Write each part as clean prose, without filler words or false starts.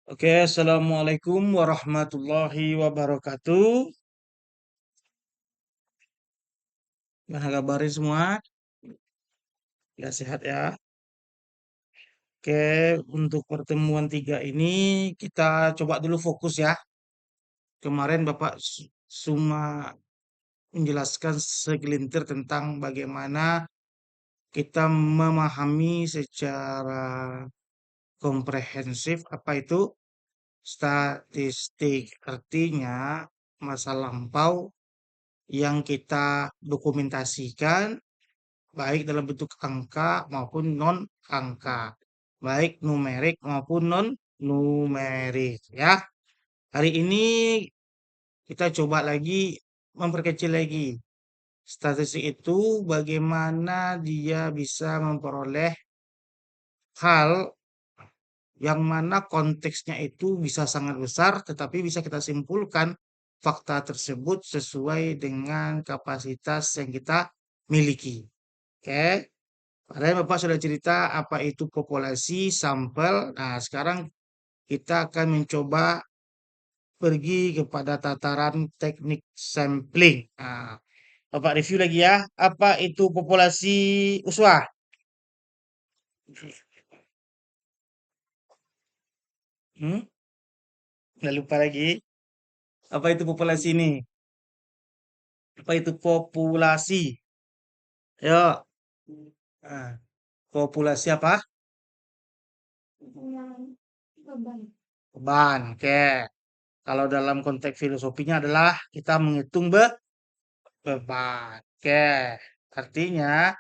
Oke, Assalamualaikum warahmatullahi wabarakatuh. Gimana kabarnya semua? Ya, sehat ya. Oke, untuk pertemuan tiga ini kita coba dulu fokus ya. Kemarin Bapak cuma menjelaskan segelintir tentang bagaimana kita memahami secara komprehensif apa itu statistik. Artinya masa lampau yang kita dokumentasikan baik dalam bentuk angka maupun non-angka, baik numerik maupun non-numerik ya. Hari ini kita coba lagi memperkecil lagi. Statistik itu bagaimana dia bisa memperoleh hal yang mana konteksnya itu bisa sangat besar, tetapi bisa kita simpulkan fakta tersebut sesuai dengan kapasitas yang kita miliki. Oke. Padahal Bapak sudah cerita apa itu populasi, sampel. Nah, sekarang kita akan mencoba pergi kepada tataran teknik sampling. Nah, Bapak review lagi ya. Apa itu populasi uswah? Hmm? Nggak lupa lagi. Apa itu populasi ini? Apa itu populasi? Yuk. Nah, populasi apa? Beban. Oke. Kalau dalam konteks filosofinya adalah kita menghitung beban. Oke. Artinya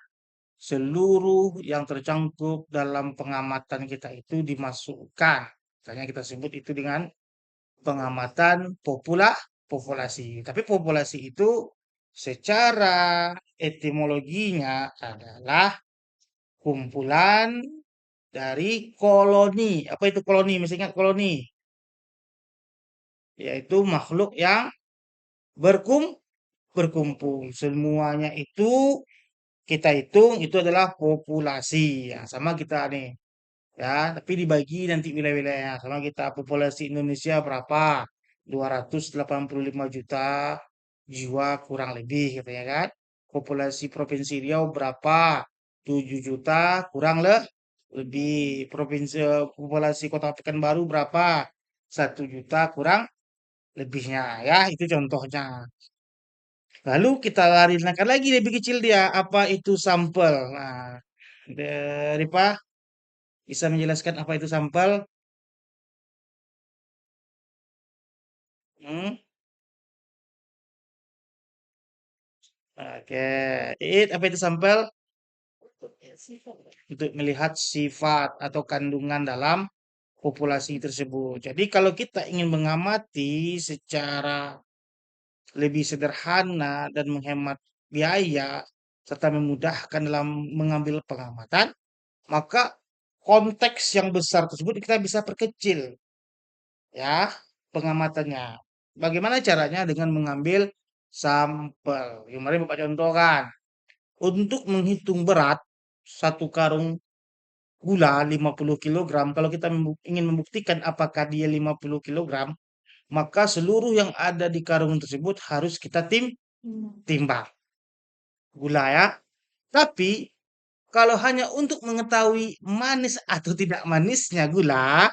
seluruh yang tercangkup dalam pengamatan kita itu dimasukkan. Misalnya kita sebut itu dengan pengamatan populasi. Tapi populasi itu secara etimologinya adalah kumpulan dari koloni. Apa itu koloni? Masih ingat koloni? Yaitu makhluk yang berkum berkumpul. Semuanya itu kita hitung itu adalah populasi. Ya, sama kita nih. Ya, tapi dibagi nanti wilayah-wilayahnya. Sama kita populasi Indonesia berapa? 285 juta jiwa kurang lebih gitu ya kan. Populasi Provinsi Riau berapa? 7 juta kurang lebih. Populasi Kota Pekanbaru berapa? 1 juta kurang lebihnya ya, itu contohnya. Lalu kita larikan lagi lebih kecil dia, apa itu sampel? Nah, dari Pak bisa menjelaskan apa itu sampel? Hmm? Oke, apa itu sampel? Untuk melihat sifat atau kandungan dalam populasi tersebut. Jadi kalau kita ingin mengamati secara lebih sederhana dan menghemat biaya serta memudahkan dalam mengambil pengamatan, maka konteks yang besar tersebut kita bisa perkecil ya pengamatannya. Bagaimana caranya dengan mengambil sampel? Yang kemarin Bapak contohkan. Untuk menghitung berat satu karung gula 50 kilogram, kalau kita ingin membuktikan apakah dia 50 kilogram, maka seluruh yang ada di karung tersebut harus kita timbang gula ya. Tapi kalau hanya untuk mengetahui manis atau tidak manisnya gula,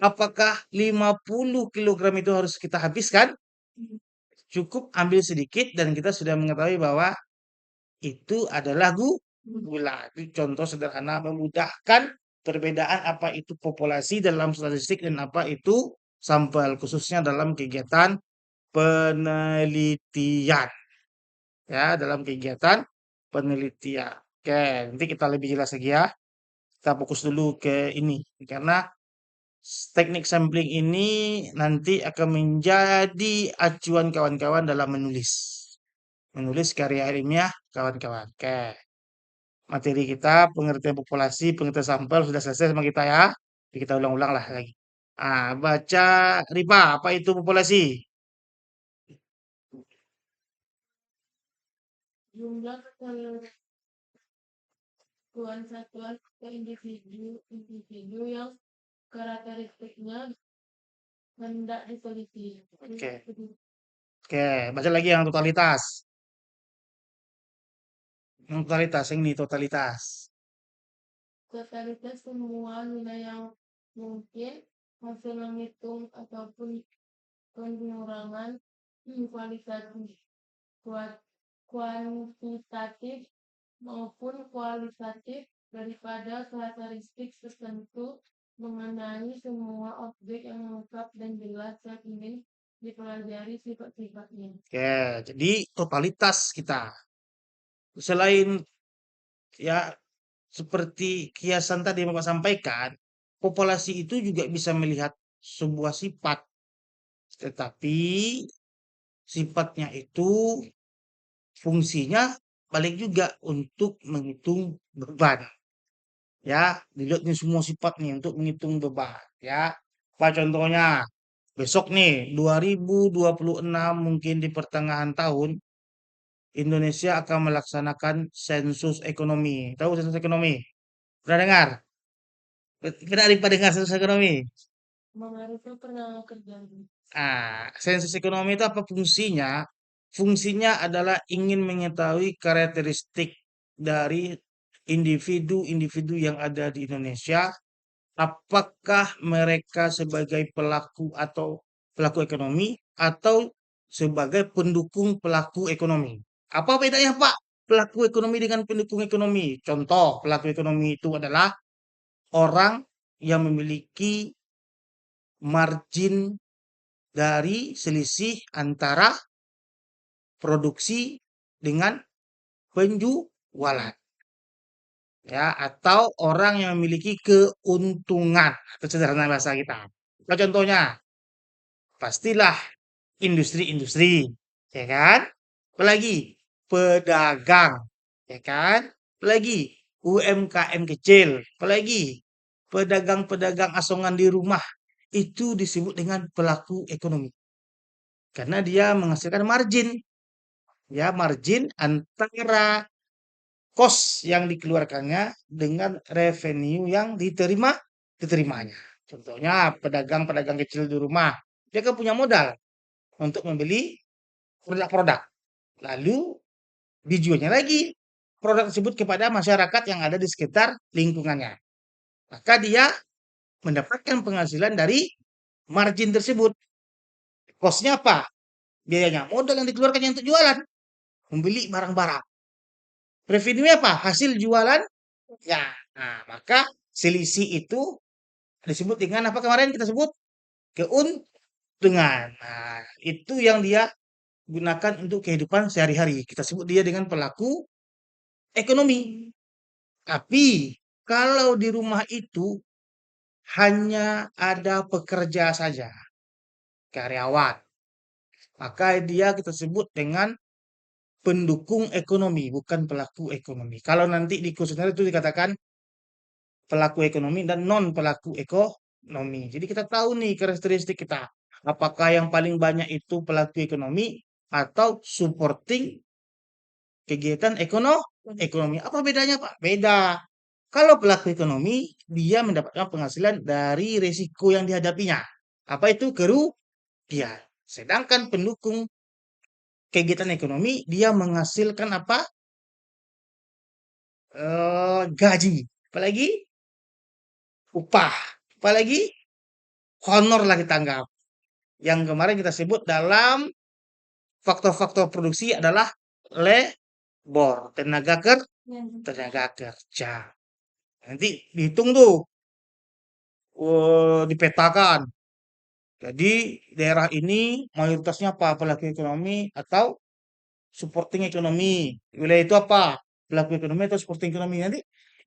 apakah 50 kilogram itu harus kita habiskan? Cukup ambil sedikit dan kita sudah mengetahui bahwa itu adalah gula. Itu contoh sederhana memudahkan perbedaan apa itu populasi dalam statistik dan apa itu sampel, khususnya dalam kegiatan penelitian. Ya, dalam kegiatan penelitian. Oke, nanti kita lebih jelas lagi ya. Kita fokus dulu ke ini. Karena teknik sampling ini nanti akan menjadi acuan kawan-kawan dalam menulis. Menulis karya ilmiah kawan-kawan. Oke. Materi kita, pengertian populasi, pengertian sampel sudah selesai sama kita ya. Jadi kita ulang-ulang lah lagi. Baca Ripa, apa itu populasi? Jumlah kesatuan satuan ke individu yang karakteristiknya hendak diteliti. Oke. Oke, baca lagi yang totalitas. Yang totalitas, yang ini totalitas. Totalitas semua nilai yang mungkin hasil menghitung ataupun pengurangan kualitatif, kuantitatif maupun kualitatif daripada karakteristik tertentu mengenai semua objek yang lengkap dan jelas yang ingin dipelajari sifat-sifatnya. Oke, jadi totalitas kita. Selain ya seperti kiasan tadi yang Bapak sampaikan, populasi itu juga bisa melihat sebuah sifat, tetapi sifatnya itu fungsinya balik juga untuk menghitung beban. Ya, dilihat nih semua sifat nih untuk menghitung beban. Ya, apa contohnya? Besok nih, 2026 mungkin di pertengahan tahun, Indonesia akan melaksanakan sensus ekonomi. Tahu sensus ekonomi? Pernah dengar? Pernah dengar sensus ekonomi? Mengarutnya pernah kerja. Sensus ekonomi itu apa fungsinya? Fungsinya adalah ingin mengetahui karakteristik dari individu-individu yang ada di Indonesia, apakah mereka sebagai pelaku atau pelaku ekonomi atau sebagai pendukung pelaku ekonomi. Apa bedanya, Pak? Pelaku ekonomi dengan pendukung ekonomi. Contoh, pelaku ekonomi itu adalah orang yang memiliki margin dari selisih antara produksi dengan penjualan. Ya, atau orang yang memiliki keuntungan. Itu sederhana bahasa kita. Nah, contohnya, pastilah industri-industri, ya kan? Apalagi pedagang, ya kan? Apalagi UMKM kecil, apalagi pedagang-pedagang asongan di rumah itu disebut dengan pelaku ekonomi karena dia menghasilkan margin, ya margin antara kos yang dikeluarkannya dengan revenue yang diterimanya. Contohnya pedagang-pedagang kecil di rumah, dia kan punya modal untuk membeli produk-produk. Lalu dijualnya lagi produk tersebut kepada masyarakat yang ada di sekitar lingkungannya. Maka dia mendapatkan penghasilan dari margin tersebut. Kosnya apa? Biayanya modal yang dikeluarkannya untuk jualan, membeli barang-barang. Revenue apa? Hasil jualan. Ya, nah, maka selisih itu disebut dengan apa kemarin kita sebut keuntungan. Nah, itu yang dia gunakan untuk kehidupan sehari-hari. Kita sebut dia dengan pelaku ekonomi. Tapi kalau di rumah itu hanya ada pekerja saja, karyawan, maka dia kita sebut dengan pendukung ekonomi, bukan pelaku ekonomi. Kalau nanti di kuesioner itu dikatakan pelaku ekonomi dan non pelaku ekonomi. Jadi kita tahu nih karakteristik kita. Apakah yang paling banyak itu pelaku ekonomi atau supporting kegiatan ekonomi. Apa bedanya, Pak? Beda. Kalau pelaku ekonomi, dia mendapatkan penghasilan dari risiko yang dihadapinya. Apa itu? Kerugian. Sedangkan pendukung kegiatan ekonomi, dia menghasilkan apa? Gaji. Apalagi upah. Apalagi honor lah kita anggap. Yang kemarin kita sebut dalam faktor-faktor produksi adalah labor, tenaga kerja. Nanti dihitung tuh, dipetakan. Jadi daerah ini mayoritasnya apa? Pelaku ekonomi atau supporting ekonomi. Wilayah itu apa? Pelaku ekonomi atau supporting ekonomi. Nanti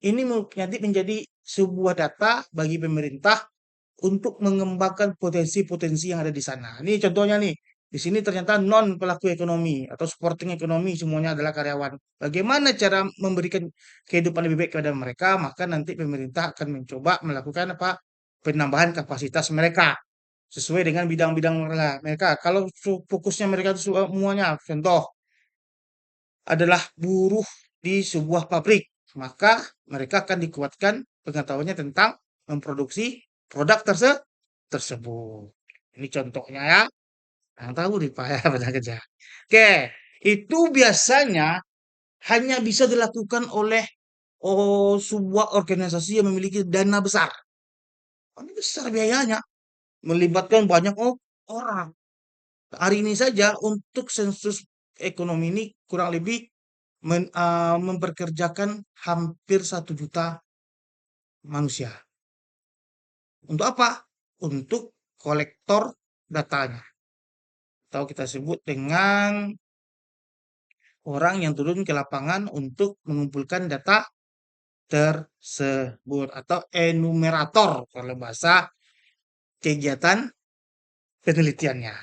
ini nanti menjadi sebuah data bagi pemerintah untuk mengembangkan potensi-potensi yang ada di sana. Ini contohnya nih, di sini ternyata non pelaku ekonomi atau supporting ekonomi semuanya adalah karyawan. Bagaimana cara memberikan kehidupan lebih baik kepada mereka? Maka nanti pemerintah akan mencoba melakukan apa? Penambahan kapasitas mereka sesuai dengan bidang-bidang mereka. Kalau fokusnya mereka itu semuanya, contoh adalah buruh di sebuah pabrik, maka mereka akan dikuatkan pengetahuannya tentang memproduksi produk tersebut. Ini contohnya ya. Yang tahu nih Pak ya, benar kerja. Oke, itu biasanya hanya bisa dilakukan oleh sebuah organisasi yang memiliki dana besar. Ini besar biayanya, melibatkan banyak orang. Hari ini saja untuk sensus ekonomi ini kurang lebih memperkerjakan hampir 1 juta manusia. Untuk apa? Untuk kolektor datanya. Atau kita sebut dengan orang yang turun ke lapangan untuk mengumpulkan data tersebut atau enumerator kalau bahasa kegiatan penelitiannya.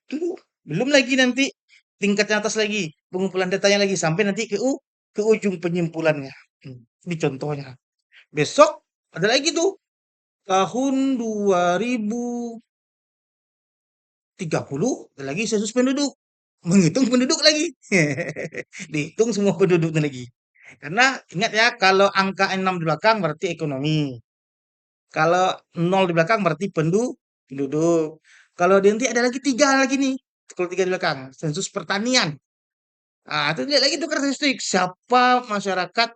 Itu belum lagi nanti tingkatnya atas lagi, pengumpulan datanya lagi sampai nanti ke ujung penyimpulannya. Ini contohnya. Besok ada lagi tuh tahun 2030 ada lagi sensus penduduk. Menghitung penduduk lagi. Dihitung semua penduduknya lagi. Karena ingat ya, kalau angka 6 di belakang berarti ekonomi. Kalau 0 di belakang berarti penduduk. Kalau nanti ada lagi 3 lagi nih. Kalau 3 di belakang, sensus pertanian. Ah, itu lihat lagi tuh karakteristik siapa masyarakat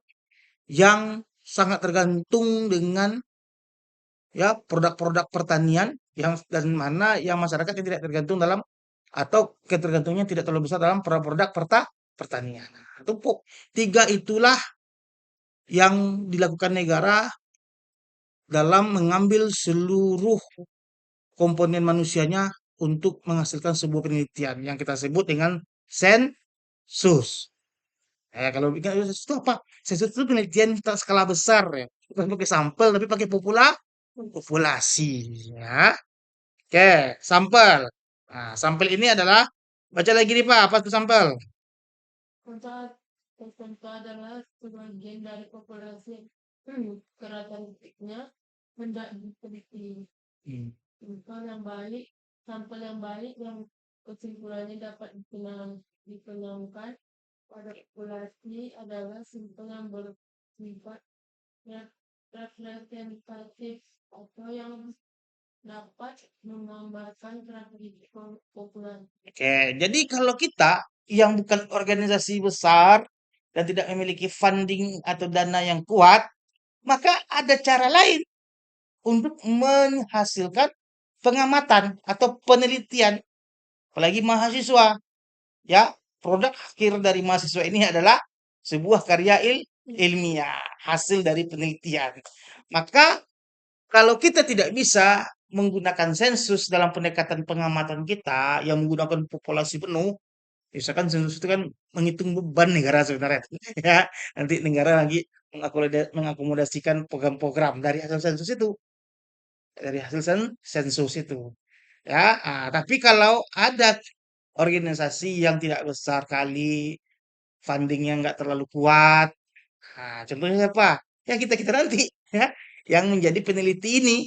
yang sangat tergantung dengan ya produk-produk pertanian yang dan mana yang masyarakat yang tidak tergantung dalam atau ketergantungannya tidak terlalu besar dalam produk-produk pertanian. Nah, itu 3 itulah yang dilakukan negara dalam mengambil seluruh komponen manusianya untuk menghasilkan sebuah penelitian yang kita sebut dengan sensus. Kalau bikin sensus itu apa? Sensus itu penelitian skala besar ya. Bukan pakai sampel tapi pakai populasi ya. Oke, sampel. Nah, sampel ini adalah baca lagi nih Pak, apa itu sampel? Contoh tertentu adalah sebagian dari populasi karakteristiknya hendak diteliti. Hmm. Sampel yang baik yang kesimpulannya dapat dikenangkan pada populasi adalah sampel yang bersifat representatif atau yang dapat menggambarkan karakteristik populasi. Oke, jadi kalau kita yang bukan organisasi besar dan tidak memiliki funding atau dana yang kuat, maka ada cara lain untuk menghasilkan pengamatan atau penelitian, apalagi mahasiswa. Ya, produk akhir dari mahasiswa ini adalah sebuah karya ilmiah, hasil dari penelitian. Maka kalau kita tidak bisa menggunakan sensus dalam pendekatan pengamatan kita yang menggunakan populasi penuh, misalkan sensus itu kan menghitung beban negara sebenarnya, ya. Nanti negara lagi mengakomodasikan program-program dari hasil sensus itu, dari hasil sensus itu. Ya, tapi kalau ada organisasi yang tidak besar kali, fundingnya nggak terlalu kuat, contohnya siapa? Ya kita-kita nanti, ya, yang menjadi peneliti ini.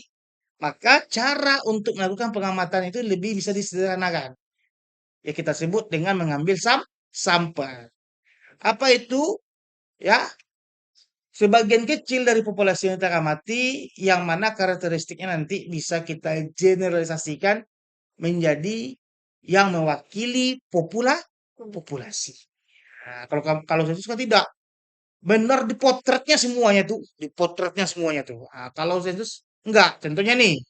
Maka cara untuk melakukan pengamatan itu lebih bisa disederhanakan. Ya kita sebut dengan mengambil sampel. Apa itu? Ya, sebagian kecil dari populasi yang kita amati, yang mana karakteristiknya nanti bisa kita generalisasikan menjadi yang mewakili populasi. Nah, kalau sensus kan tidak benar dipotretnya semuanya tuh, dipotretnya semuanya tuh. Nah, kalau sensus enggak. Contohnya nih,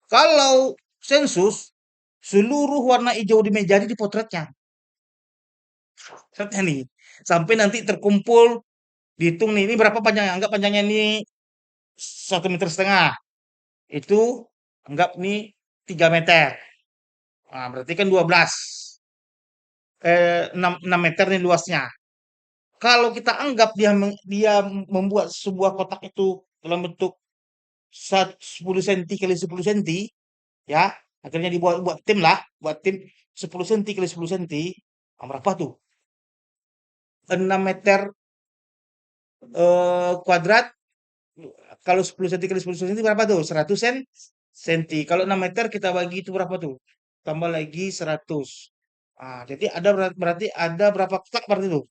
kalau sensus seluruh warna hijau di meja ini dipotretnya. Potretnya nih, sampai nanti terkumpul dihitung nih, ini berapa panjangnya? Anggap panjangnya ini 1,5 meter. Itu anggap nih 3 meter. Nah, berarti kan 12. 6 meter nih luasnya. Kalau kita anggap dia membuat sebuah kotak itu dalam bentuk 10 cm kali 10 cm, ya, akhirnya dibuat buat tim lah, buat tim 10 cm kali 10 cm, berapa tuh? 6 meter kuadrat. Kalau 10 cm kali 10 cm berapa tuh? 100 cm. Kalau 6 meter kita bagi itu berapa tuh? Tambah lagi 100. Jadi berarti ada berapa kotak berarti tuh?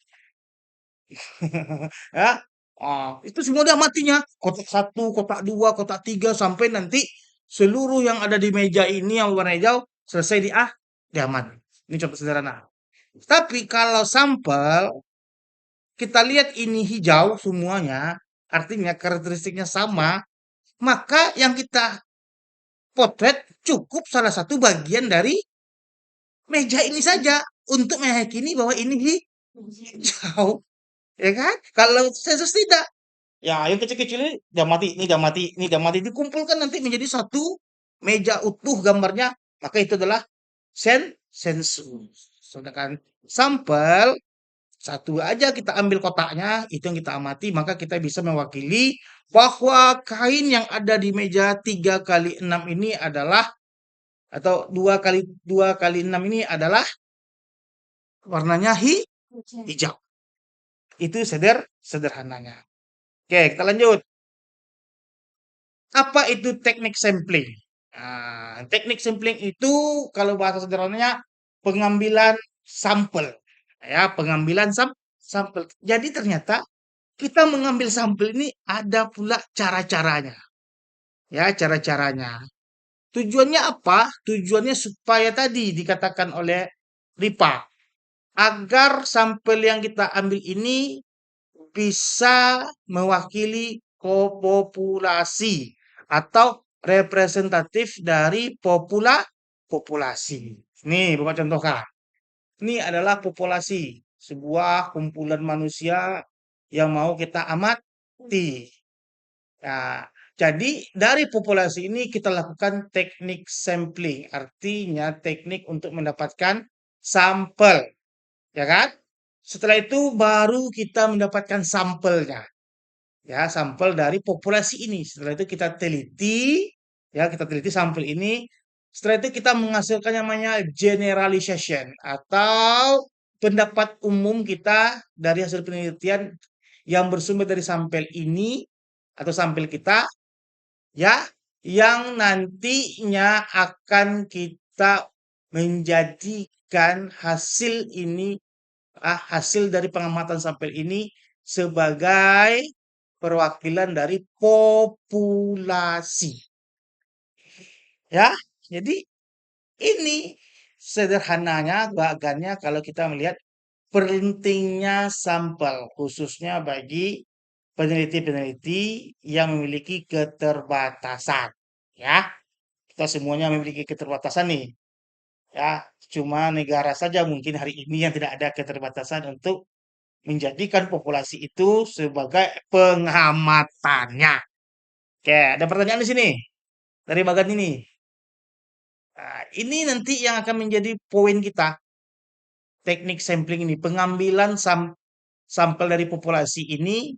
Ya, Itu semua dia matinya. Kotak satu, kotak dua, kotak tiga, sampai nanti seluruh yang ada di meja ini yang warna hijau selesai diaman. Ini contoh sederhana. Tapi kalau sampel kita lihat ini hijau semuanya, artinya karakteristiknya sama, maka yang kita potret cukup salah satu bagian dari meja ini saja untuk meyakini bahwa ini hijau, ya kan? Kalau sensus tidak. Ya, yang kecil-kecil ini udah mati, ini udah mati, dikumpulkan nanti menjadi satu meja utuh gambarnya, maka itu adalah sensus. Sedangkan sampel satu aja kita ambil kotaknya, itu yang kita amati, maka kita bisa mewakili bahwa kain yang ada di meja 3 kali 6 ini adalah atau dua kali 6 ini adalah warnanya hijau. Itu sederhananya. Oke, kita lanjut. Apa itu teknik sampling? Teknik sampling itu kalau bahasa sederhananya pengambilan sampel. Ya, pengambilan sampel. Jadi ternyata kita mengambil sampel ini ada pula cara-caranya. Ya, cara-caranya. Tujuannya apa? Tujuannya supaya tadi dikatakan oleh Ripa, agar sampel yang kita ambil ini bisa mewakili populasi atau representatif dari populasi. Nih, Bapak contohkan. Ini adalah populasi, sebuah kumpulan manusia yang mau kita amati. Nah, jadi dari populasi ini kita lakukan teknik sampling, artinya teknik untuk mendapatkan sampel, ya kan? Setelah itu baru kita mendapatkan sampelnya. Ya, sampel dari populasi ini. Setelah itu kita teliti, ya, kita teliti sampel ini. Setelah itu kita menghasilkan yang namanya generalization atau pendapat umum kita dari hasil penelitian yang bersumber dari sampel ini atau sampel kita, ya, yang nantinya akan kita menjadikan hasil ini, hasil dari pengamatan sampel ini sebagai perwakilan dari populasi. Ya, jadi ini sederhananya bagannya kalau kita melihat pentingnya sampel khususnya bagi peneliti-peneliti yang memiliki keterbatasan. Ya, kita semuanya memiliki keterbatasan nih. Ya, cuma negara saja mungkin hari ini yang tidak ada keterbatasan untuk menjadikan populasi itu sebagai pengamatannya. Oke, ada pertanyaan di sini dari bagan ini. Nah, ini nanti yang akan menjadi poin kita, teknik sampling ini, pengambilan sampel dari populasi ini,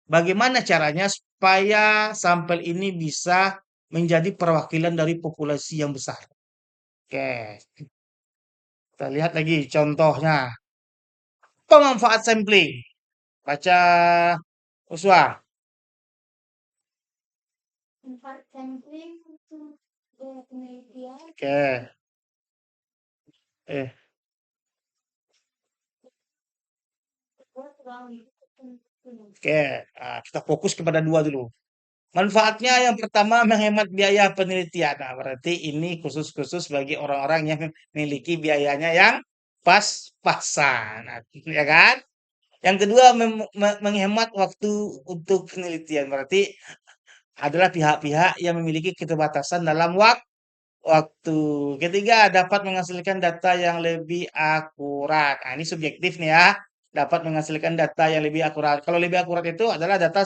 bagaimana caranya supaya sampel ini bisa menjadi perwakilan dari populasi yang besar. Oke, kita lihat lagi contohnya. Pemanfaat sampling. Baca Uswa. Tempat sampling untuk penelitian Oke. Eh, buat ruang lingkup tertentu. oke. Kita fokus kepada dua dulu. Manfaatnya yang pertama menghemat biaya penelitian. Nah, berarti ini khusus-khusus bagi orang-orang yang memiliki biayanya yang pas-pasan. Nah, ya kan? Yang kedua menghemat waktu untuk penelitian. Berarti adalah pihak-pihak yang memiliki keterbatasan dalam waktu. Ketiga, dapat menghasilkan data yang lebih akurat. Nah, ini subjektif nih ya. Dapat menghasilkan data yang lebih akurat. Kalau lebih akurat itu adalah data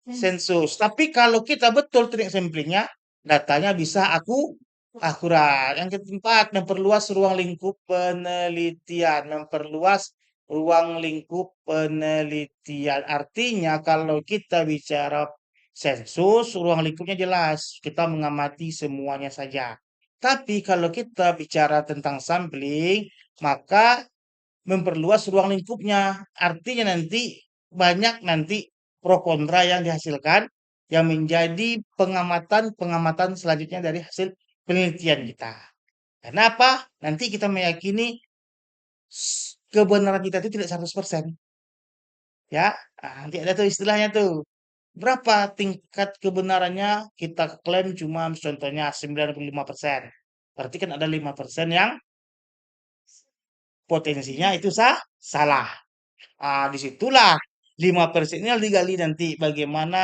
sensus. Tapi kalau kita betul teknik samplingnya, datanya bisa akurat. Yang keempat, memperluas ruang lingkup penelitian. Memperluas ruang lingkup penelitian. Artinya kalau kita bicara sensus, ruang lingkupnya jelas. Kita mengamati semuanya saja. Tapi kalau kita bicara tentang sampling, maka memperluas ruang lingkupnya. Artinya nanti banyak nanti pro kontra yang dihasilkan yang menjadi pengamatan-pengamatan selanjutnya dari hasil penelitian kita. Kenapa? Nanti kita meyakini kebenaran kita itu tidak 100%. Ya, nanti ada tuh istilahnya tuh. Berapa tingkat kebenarannya kita klaim cuma contohnya 95%. Berarti kan ada 5% yang potensinya itu salah. Disitulah 5% ini digali nanti bagaimana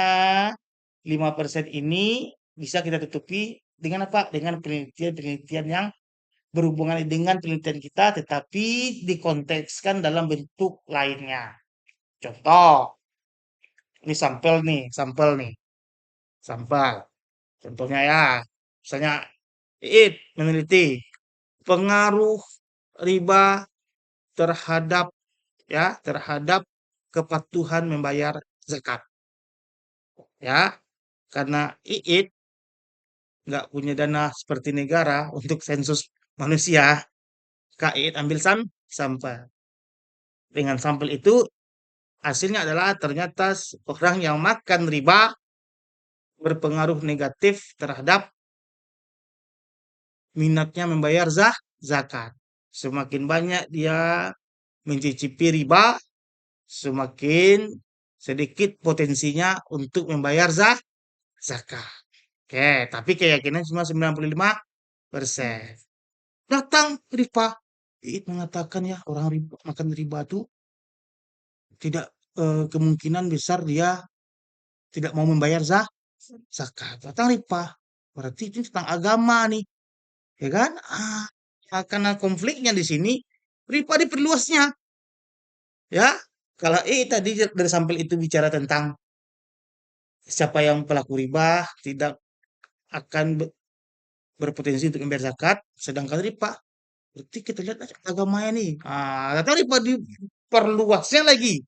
5% ini bisa kita tutupi dengan apa? Dengan penelitian-penelitian yang berhubungan dengan penelitian kita tetapi dikontekskan dalam bentuk lainnya. Contoh, ini sampel nih, sampel. Contohnya ya, misalnya Iit meneliti pengaruh riba terhadap terhadap kepatuhan membayar zakat. Ya, karena Iit nggak punya dana seperti negara untuk sensus manusia, Kak Iit ambil sampel. Dengan sampel itu hasilnya adalah ternyata orang yang makan riba berpengaruh negatif terhadap minatnya membayar zakat. Semakin banyak dia mencicipi riba, semakin sedikit potensinya untuk membayar zakat. Oke, tapi keyakinan cuma 95%. Datang riba. Iit mengatakan ya orang riba, makan riba itu tidak kemungkinan besar dia tidak mau membayar zakat. Datang riba. Berarti itu tentang agama nih, ya kan? Karena konfliknya di sini riba diperluasnya, ya. Kalau tadi dari sampel itu bicara tentang siapa yang pelaku riba tidak akan berpotensi untuk membayar zakat, sedangkan riba berarti kita lihat aja agamanya nih. Atau riba diperluasnya lagi.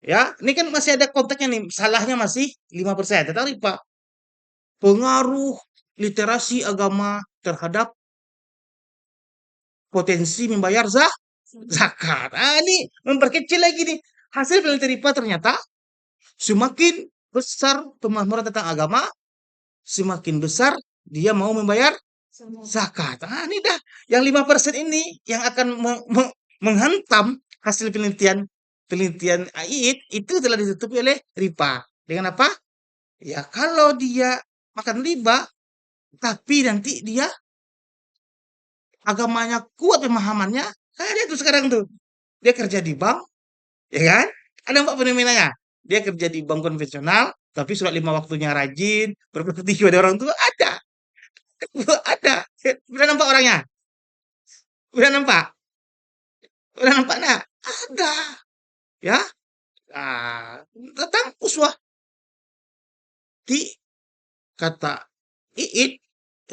Ya, ini kan masih ada konteksnya nih. Salahnya masih 5%. Tetapi riba pengaruh literasi agama terhadap potensi membayar zakat. Ini memperkecil lagi nih. Hasil penelitian riba ternyata semakin besar pemahaman tentang agama, semakin besar dia mau membayar zakat. Ini dah yang 5% ini yang akan menghantam hasil penelitian penelitian AIT itu telah ditutupi oleh riba. Dengan apa? Ya kalau dia makan riba, tapi nanti dia agamanya kuat pemahamannya, kayak dia tuh sekarang tuh. Dia kerja di bank, ya kan? Ada mbak fenomenanya. Dia kerja di bank konvensional, tapi surat lima waktunya rajin, berbakti kepada orang tua, ada. Ada. Udah nampak orangnya? Udah nampak? Udah nampak nak? Ada. Ya. Datang uswah. Di kata Iit,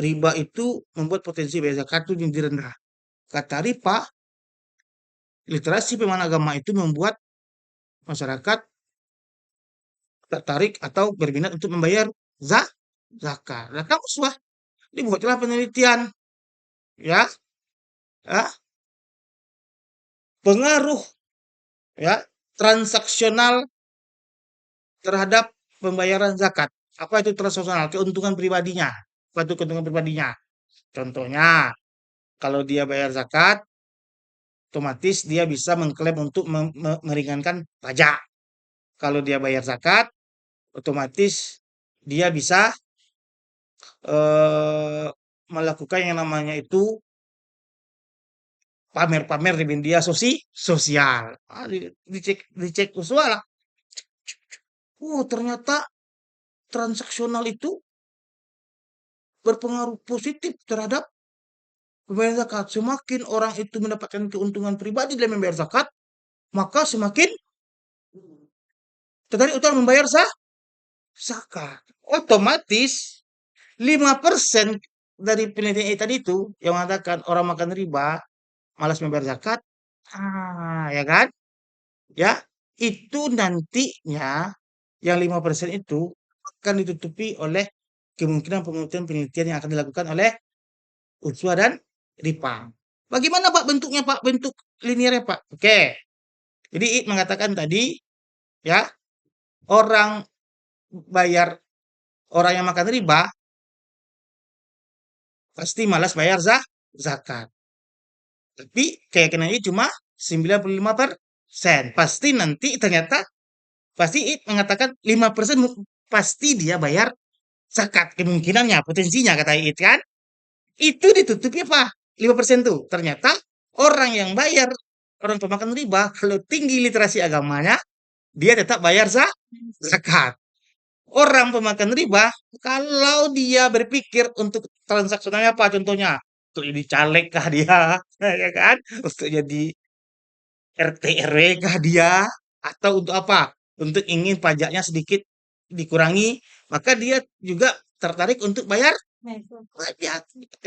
riba itu membuat potensi bayar zakat itu menjadi rendah. Kata Ripa, literasi pemahaman agama itu membuat masyarakat tertarik atau berminat untuk membayar zakat. Zakat uswah. Dibuatlah penelitian, ya, ya, pengaruh, ya, transaksional terhadap pembayaran zakat. Apa itu transaksional? Keuntungan pribadinya. Apa itu keuntungan pribadinya? Contohnya, kalau dia bayar zakat, otomatis dia bisa mengklaim untuk meringankan pajak. Kalau dia bayar zakat, otomatis dia bisa melakukan yang namanya itu pamer-pamer di media sosial. Dicek usual lah. Oh, ternyata transaksional itu berpengaruh positif terhadap pembayaran zakat. Semakin orang itu mendapatkan keuntungan pribadi dalam membayar zakat, maka semakin tertarik untuk membayar zakat. Otomatis 5% dari penelitian tadi itu yang mengatakan orang makan riba malas membayar zakat. Ya kan? Ya, itu nantinya yang 5% itu akan ditutupi oleh kemungkinan penelitian-penelitian yang akan dilakukan oleh Utswa dan Ripa. Bagaimana Pak bentuknya Pak? Bentuk linearnya Pak. Oke. Jadi mengatakan tadi ya, orang bayar orang yang makan riba pasti malas bayar zakat. Tapi keyakinannya cuma 95%. Pasti nanti ternyata pasti mengatakan 5% pasti dia bayar zakat. Kemungkinannya, potensinya kata Iit kan. Itu ditutupi apa? 5% tuh. Ternyata orang yang bayar, orang pemakan riba, kalau tinggi literasi agamanya, dia tetap bayar zakat. Orang pemakan riba, kalau dia berpikir untuk transaksionalnya apa contohnya? Untuk jadi caleg kah dia, ya kan? Untuk jadi RT RW kah dia? Atau untuk apa? Untuk ingin pajaknya sedikit dikurangi, maka dia juga tertarik untuk bayar pajak,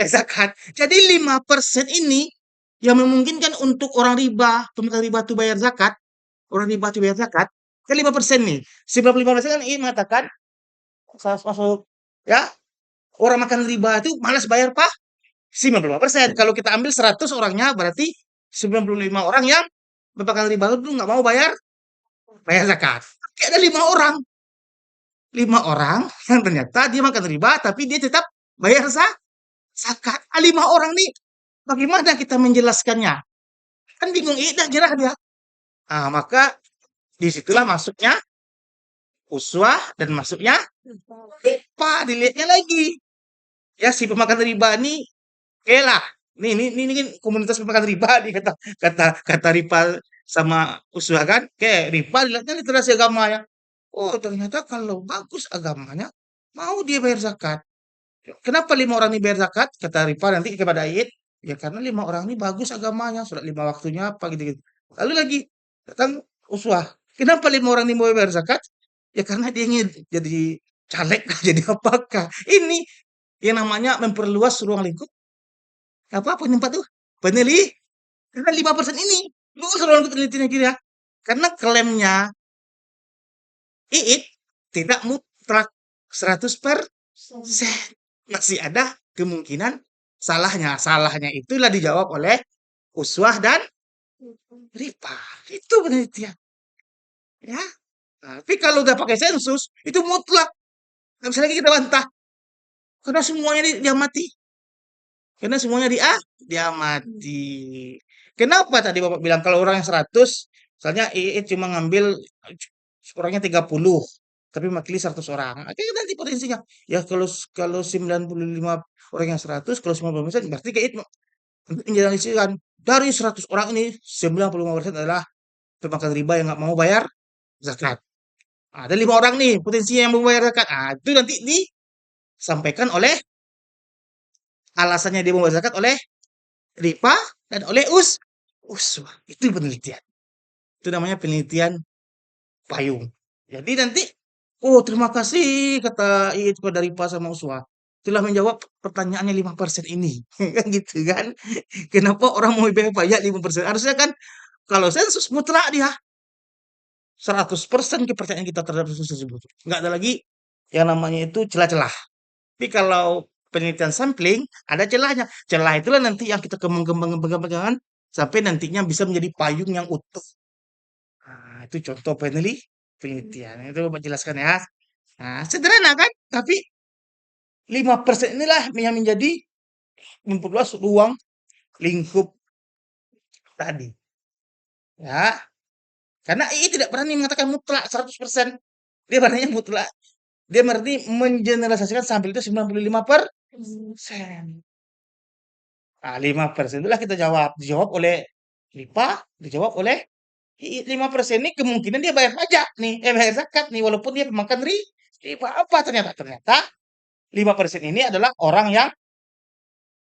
zakat. Jadi 5% ini yang memungkinkan untuk orang riba, pemegang riba itu bayar zakat, orang riba itu bayar zakat, kan 5% nih. 95% kan ini mengatakan masuk ya, orang makan riba itu malas bayar pak 95%. Kalau kita ambil 100 orangnya berarti 95 orang yang makan riba itu nggak mau bayar bayar zakat. Tapi ada 5 orang yang ternyata dia makan riba tapi dia tetap bayar zakat. 5 orang nih bagaimana kita menjelaskannya? Kan bingung, dah gerah dia. Ah, maka disitulah masuknya uswah dan masuknya riba, dilihatnya lagi. Ya si pemakan riba ini, oke lah. Ini kan komunitas pemakan riba nih kata kata kata riba sama uswah kan. Oke, riba dilihatnya literasi agamanya. Oh, ternyata kalau bagus agamanya, mau dia bayar zakat. Kenapa 5 orang ini bayar zakat? Kata riba nanti kepada Ayat. Ya karena 5 orang ini bagus agamanya, sholat 5 waktunya apa gitu-gitu. Lalu lagi datang uswah. Kenapa 5 orang ini mau bayar zakat? Ya karena dia ingin jadi caleg, jadi apakah? Ini yang namanya memperluas ruang lingkup apa penyempat tuh peneliti karena 5% ini luas ruang lingkup penelitiannya kira karena klaimnya Iit tidak mutlak 100%, masih ada kemungkinan salahnya itulah dijawab oleh uswah dan ripa, itu penelitian ya. Tapi kalau udah pakai sensus itu mutlak, nggak bisa lagi kita bantah karena semuanya diamati. Karena semuanya diamati. Kenapa tadi Bapak bilang kalau orang yang 100, misalnya Iit cuma ngambil orangnya 30, tapi mewakili 100 orang. Oke, nanti potensinya. Ya kalau 95 orang yang 100, kalau 90% berarti Iit menjelaskan dari 100 orang ini 95% adalah pemakan riba yang nggak mau bayar zakat. Ada 5 orang nih potensinya yang mau bayar zakat. Itu nanti disampaikan oleh alasannya dia mau bayar zakat oleh Ripa dan oleh Uswa. Itu penelitian. Itu namanya penelitian payung. Jadi nanti, oh terima kasih kata itu kepada Ripa sama Uswa. Telah menjawab pertanyaannya 5% ini. Kan gitu kan. Kenapa orang mau bayar pajak 5%? Harusnya kan kalau sensus mutlak dia 100% kepercayaan kita terhadap sensus tersebut. Nggak ada lagi yang namanya itu celah-celah. Tapi kalau penelitian sampling ada celahnya. Celah itulah nanti yang kita kembang-kembang sampai nantinya bisa menjadi payung yang utuh. Nah, itu contoh penelitian. Itu Bapak jelaskan ya. Nah, sederhana kan? Tapi 5% inilah yang menjadi memperluas ruang lingkup tadi. Ya, karena II tidak berani mengatakan mutlak 100%. Dia berani mutlak. Dia berarti mengeneralisasikan sampel itu 95%. Nah, 5% itulah kita jawab. Dijawab oleh LIPA, dijawab oleh 5% ini kemungkinan dia bayar pajak nih, bayar zakat nih, walaupun dia pemakan riba. Apa ternyata? Ternyata 5% ini adalah orang yang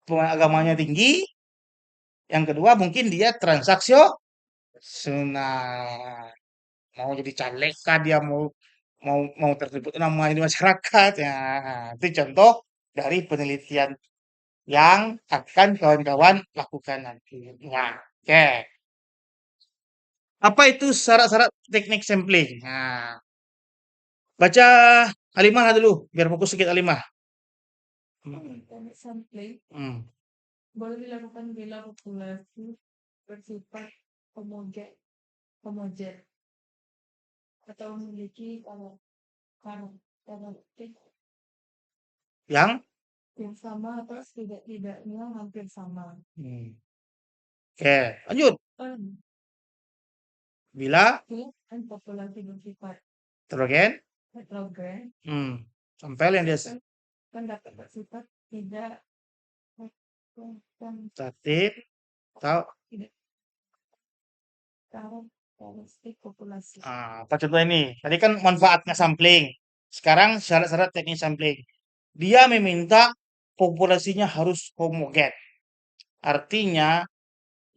agamanya tinggi. Yang kedua mungkin dia transaksional. Mau jadi caleg kah dia mau mau mau tersebut namanya di masyarakat ya. Itu contoh dari penelitian yang akan kawan-kawan lakukan nanti. Nah, oke. Apa itu syarat-syarat teknik sampling? Nah, baca Halimah dulu, biar fokus sedikit Halimah. Teknik sampling Hmm. boleh dilakukan bila populasi bersifat homogen, homogen atau memiliki karakteristik Yang? yang sama atau setidak-tidaknya hampir sama. Hmm. Oke, lanjut. Hmm. Bila Bila populasi bersifat Nitrogen, nitrogen hmm, sampel yang dia kan dapat bersifat tidak statik atau tidak karakteristik populasi. apa contoh ini? Tadi kan manfaatnya sampling. Sekarang syarat-syarat teknis sampling. Dia meminta populasinya harus homogen. Artinya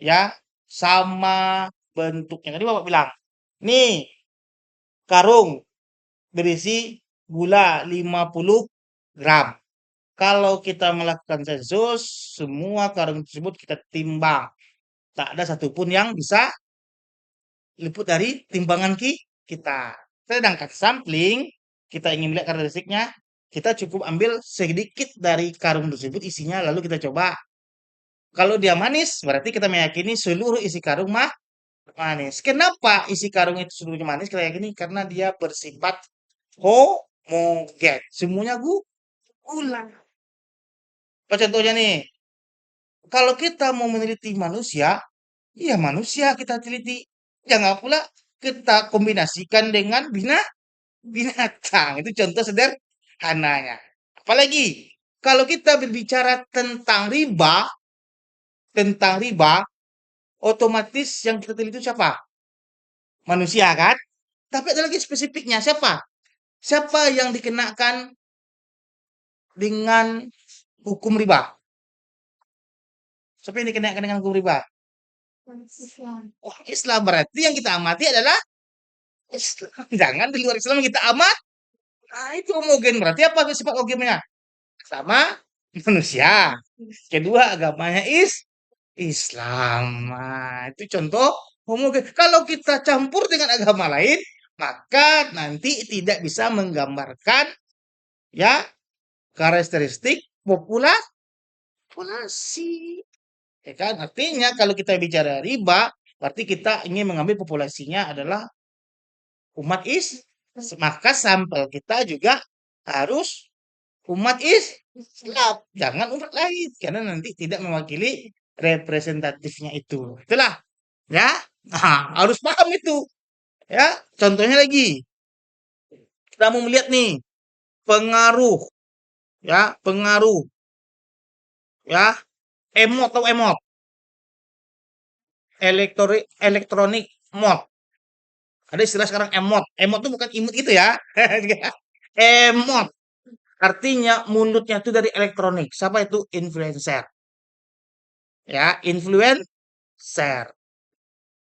ya sama bentuknya. Tadi Bapak bilang, nih karung berisi gula 50 gram. Kalau kita melakukan sensus, semua karung tersebut kita timbang. Tak ada satupun yang bisa luput dari timbangan kita. Sedangkan sampling, kita ingin melihat karakteristiknya, kita cukup ambil sedikit dari karung tersebut isinya, lalu kita coba. Kalau dia manis, berarti kita meyakini seluruh isi karung manis. Kenapa isi karung itu seluruhnya manis? Kita yakini karena dia bersifat homogen. Semuanya gula. Apa contohnya nih? Kalau kita mau meneliti manusia, ya manusia kita teliti. Jangan pula kita kombinasikan dengan binatang. Itu contoh sederhananya. Apalagi kalau kita berbicara tentang riba, otomatis yang kita teliti itu siapa? Manusia kan? Tapi ada lagi spesifiknya siapa? Siapa yang dikenakan dengan hukum riba? Siapa yang dikenakan dengan hukum riba? Islam. Oh, Islam berarti yang kita amati adalah Islam. Jangan di luar Islam kita amat. Nah, itu homogen. Berarti apa sifat homogennya? Sama manusia. Kedua, agamanya Islam. Nah, itu contoh homogen. Kalau kita campur dengan agama lain, maka nanti tidak bisa menggambarkan ya karakteristik populasi. Ya kan? Artinya kalau kita bicara riba, berarti kita ingin mengambil populasinya adalah umat maka sampel kita juga harus umat Islam, jangan umat lain karena nanti tidak mewakili representatifnya itu. Itulah ya. Nah, harus paham itu. Ya, contohnya lagi. Kita mau melihat nih pengaruh pengaruh ya emot atau emot elektronik mod. Ada istilah sekarang emot. Emot itu bukan imut itu ya. Emot. Artinya mulutnya itu dari elektronik. Siapa itu? Influencer. Ya, influencer.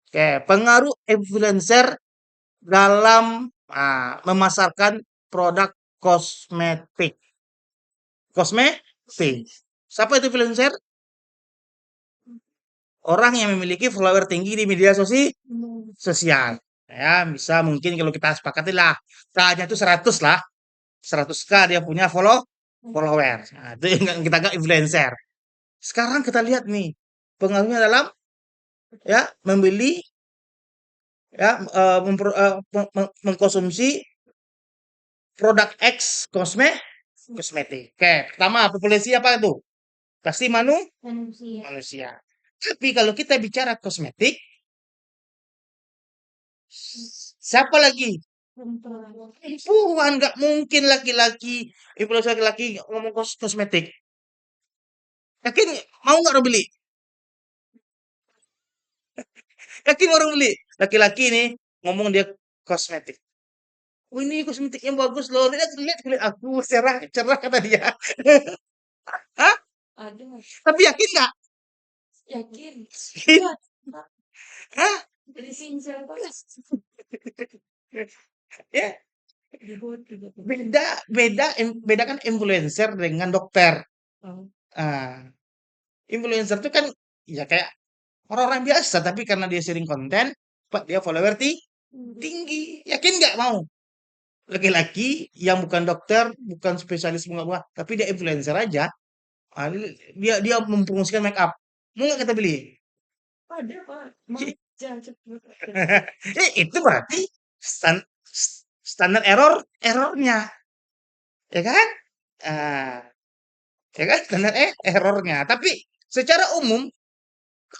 Oke, pengaruh influencer dalam memasarkan produk kosmetik. Kosmetik. Siapa itu influencer? Orang yang memiliki follower tinggi di media sosial. Ya, bisa mungkin kalau kita sepakati lah. K-nya itu 100 lah. 100K dia punya follower. Nah, itu yang kita anggap influencer. Sekarang kita lihat nih pengaruhnya dalam ya membeli ya mengkonsumsi produk X kosmetik. Oke, pertama populasi apa itu? Pasti Manusia. manusia. Tapi kalau kita bicara kosmetik, siapa lagi? Perempuan. Perempuan, nggak mungkin laki-laki, influencer laki-laki ngomong kosmetik. Yakin mau nggak orang beli? Yakin orang beli? Laki-laki nih ngomong dia kosmetik. Oh ini kosmetiknya bagus loh. Lihat, lihat kulit aku cerah, cerah kata dia. Hah? Ada. Tapi yakin nggak? Yakin. Yakin? Hah? Dari sincere banget. Ya, Dibuat juga. beda, bedakan influencer dengan dokter. Oh. Ah, influencer itu kan ya kayak orang-orang biasa, tapi karena dia sering konten, Pak, dia follower tinggi. Yakin nggak mau? Laki-laki yang bukan dokter, bukan spesialis bunga-bunga, tapi dia influencer aja. Dia mempromosikan make up. Mau nggak kita beli? Ada Pak. Manja cepet. Itu berarti standar errornya, ya kan? Ah, ya kan standar errornya. Tapi secara umum,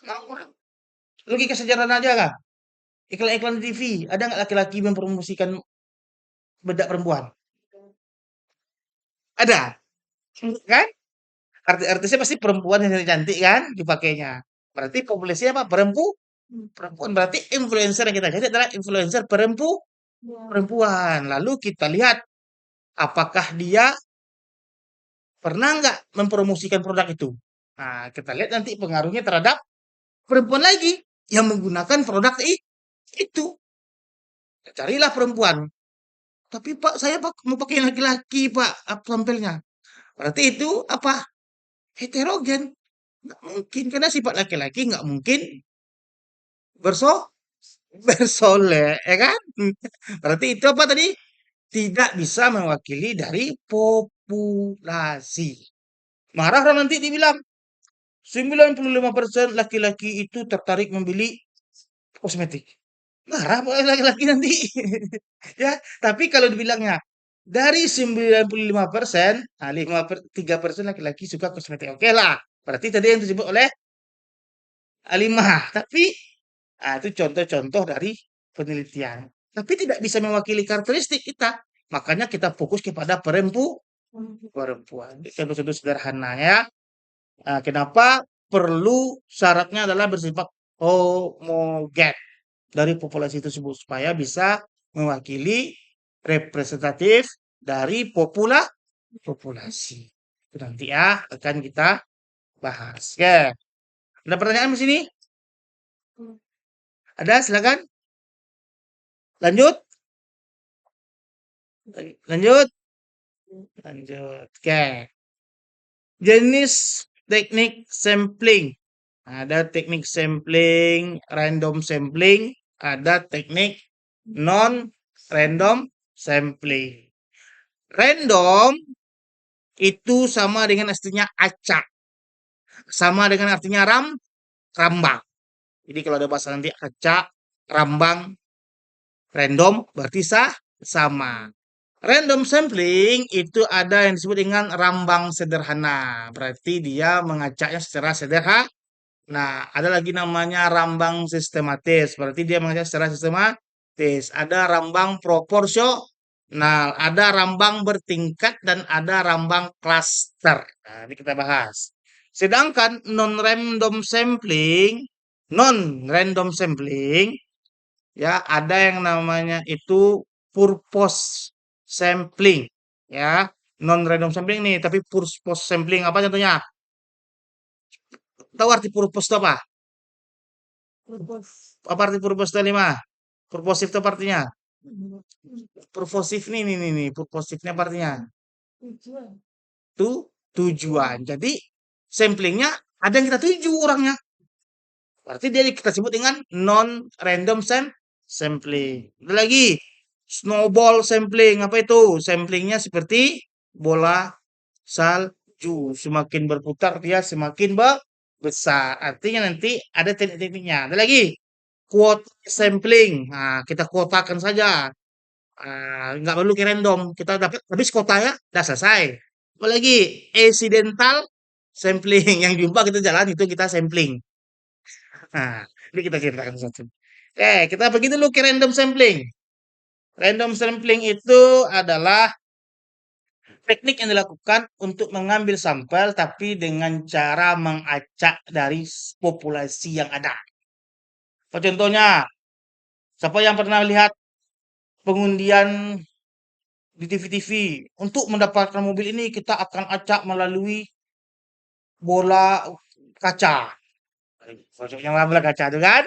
mau orang logika sederhana aja kan? Iklan-iklan di TV, ada nggak laki-laki mempromosikan bedak perempuan? Ada, kan? Artisnya pasti perempuan yang cantik kan dipakainya. Berarti populasinya apa? Perempuan. Berarti influencer yang kita cari adalah influencer Ya. perempuan. Lalu kita lihat apakah dia pernah nggak mempromosikan produk itu. Nah, kita lihat nanti pengaruhnya terhadap perempuan lagi yang menggunakan produk itu. Carilah perempuan. Tapi Pak, saya Pak mau pakai yang laki-laki Pak, tampilnya. Berarti itu apa? Heterogen. Nggak mungkin karena sifat laki-laki nggak mungkin berso bersolek, ya kan? Berarti itu apa tadi? Tidak bisa mewakili dari populasi. Marah orang nanti dibilang 95% laki-laki itu tertarik membeli kosmetik. Marah laki-laki nanti. Ya, tapi kalau dibilangnya dari 95%, nah 3% laki-laki suka kosmetik. Oke lah. Berarti tadi yang disebut oleh Alimah. Tapi itu contoh-contoh dari penelitian. Tapi tidak bisa mewakili karakteristik kita. Makanya kita fokus kepada perempuan. Contoh-contoh sederhana ya. Kenapa perlu syaratnya adalah bersifat homogen dari populasi tersebut supaya bisa mewakili representatif dari populasi. Itu nanti ya akan kita bahas. Ya. Ada pertanyaan di sini? Ada, silakan. Lanjut. Lanjut. Lanjut. Oke. Jenis teknik sampling. Ada teknik sampling, random sampling, ada teknik non-random sampling. Random itu sama dengan artinya acak. Sama dengan artinya rambang. Jadi kalau ada bahasa nanti acak, rambang, random berarti sama. Random sampling itu ada yang disebut dengan rambang sederhana. Berarti dia mengacaknya secara sederhana. Nah, ada lagi namanya rambang sistematis. Berarti dia mengacak secara sistematis. Ada rambang proporsional, ada rambang bertingkat, dan ada rambang klaster. Nah, ini kita bahas. Sedangkan non-random sampling, ya ada yang namanya itu purpose sampling, ya non random sampling nih tapi purpose sampling apa contohnya, tahu arti purpose itu apa? Purpose. Apa arti purpose itu lima? Purposif itu apa artinya? Purposif nih purposifnya apa artinya? Tujuan. Tujuan. Jadi samplingnya ada yang kita tuju orangnya, berarti dia kita sebut dengan non random sampling. Ada lagi snowball sampling. Apa itu? Samplingnya seperti bola salju. Semakin berputar dia semakin besar. Artinya nanti ada teknik-tekniknya. Ada lagi quote sampling. Nah, kita kotakan saja. Nggak perlu ke random. Kita dapat habis kotanya, udah selesai. Apalagi accidental sampling. Yang jumpa kita jalan itu kita sampling. Nah, ini kita ceritakan satu. Kita pergi dulu ke random sampling. Random sampling itu adalah teknik yang dilakukan untuk mengambil sampel tapi dengan cara mengacak dari populasi yang ada. Contohnya, siapa yang pernah lihat pengundian di TV-TV? Untuk mendapatkan mobil ini kita akan acak melalui bola kaca. Yang bola kaca itu kan?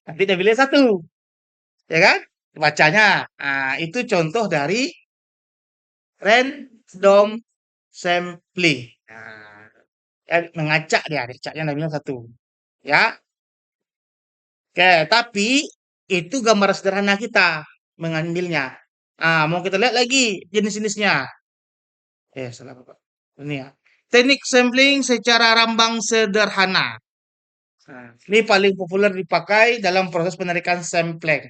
Nanti dia pilih satu, ya kan? Bacanya. Nah, itu contoh dari random sampling. Nah, mengacak dia, acaknya namanya satu. Ya, oke, tapi itu gambar sederhana kita mengambilnya. Mau kita lihat lagi jenis-jenisnya. Salah Bapak. Ini ya. Teknik sampling secara rambang sederhana. Ini paling populer dipakai dalam proses penarikan sampling.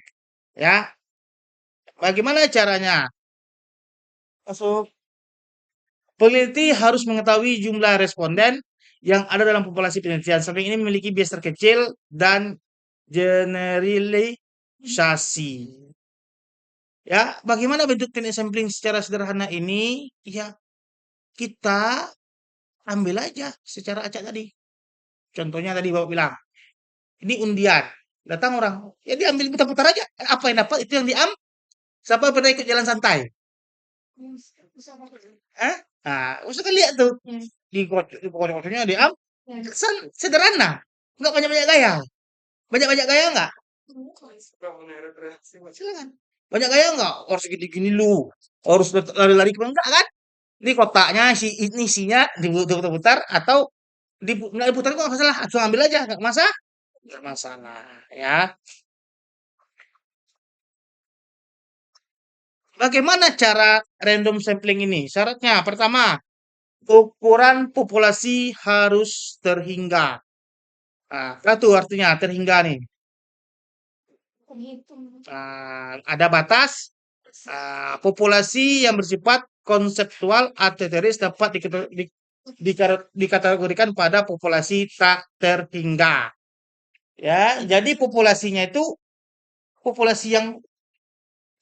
Ya, bagaimana caranya? Masuk. Peneliti harus mengetahui jumlah responden yang ada dalam populasi penelitian. Sampling ini memiliki bias terkecil dan generalisasi. Ya, bagaimana bentuk teknik sampling secara sederhana ini? Ya, kita ambil aja secara acak tadi. Contohnya tadi Bapak bilang, ini undian. Datang orang, ya diambil putar-putar aja. Apa yang dapat itu yang diambil. Siapa pernah ikut jalan santai? Hah? Nah, usah lihat tuh. Di kocoknya diambil. Sederhana. Enggak banyak-banyak gaya. Banyak-banyak gaya enggak? Silakan. Banyak gaya enggak? Harus gini-gini lu. Harus lari-lari ke enggak kan? Ini kotaknya ini isinya diputar-putar atau nggak diputar kok nggak masalah. Langsung ambil aja nggak masalah. Nggak masalah ya. Bagaimana cara random sampling ini? Syaratnya pertama, ukuran populasi harus terhingga. Nah, itu artinya terhingga nih. Ada batas populasi yang bersifat konseptual atau teoris dapat dikategorikan pada populasi tak terhingga. Ya, jadi populasinya itu populasi yang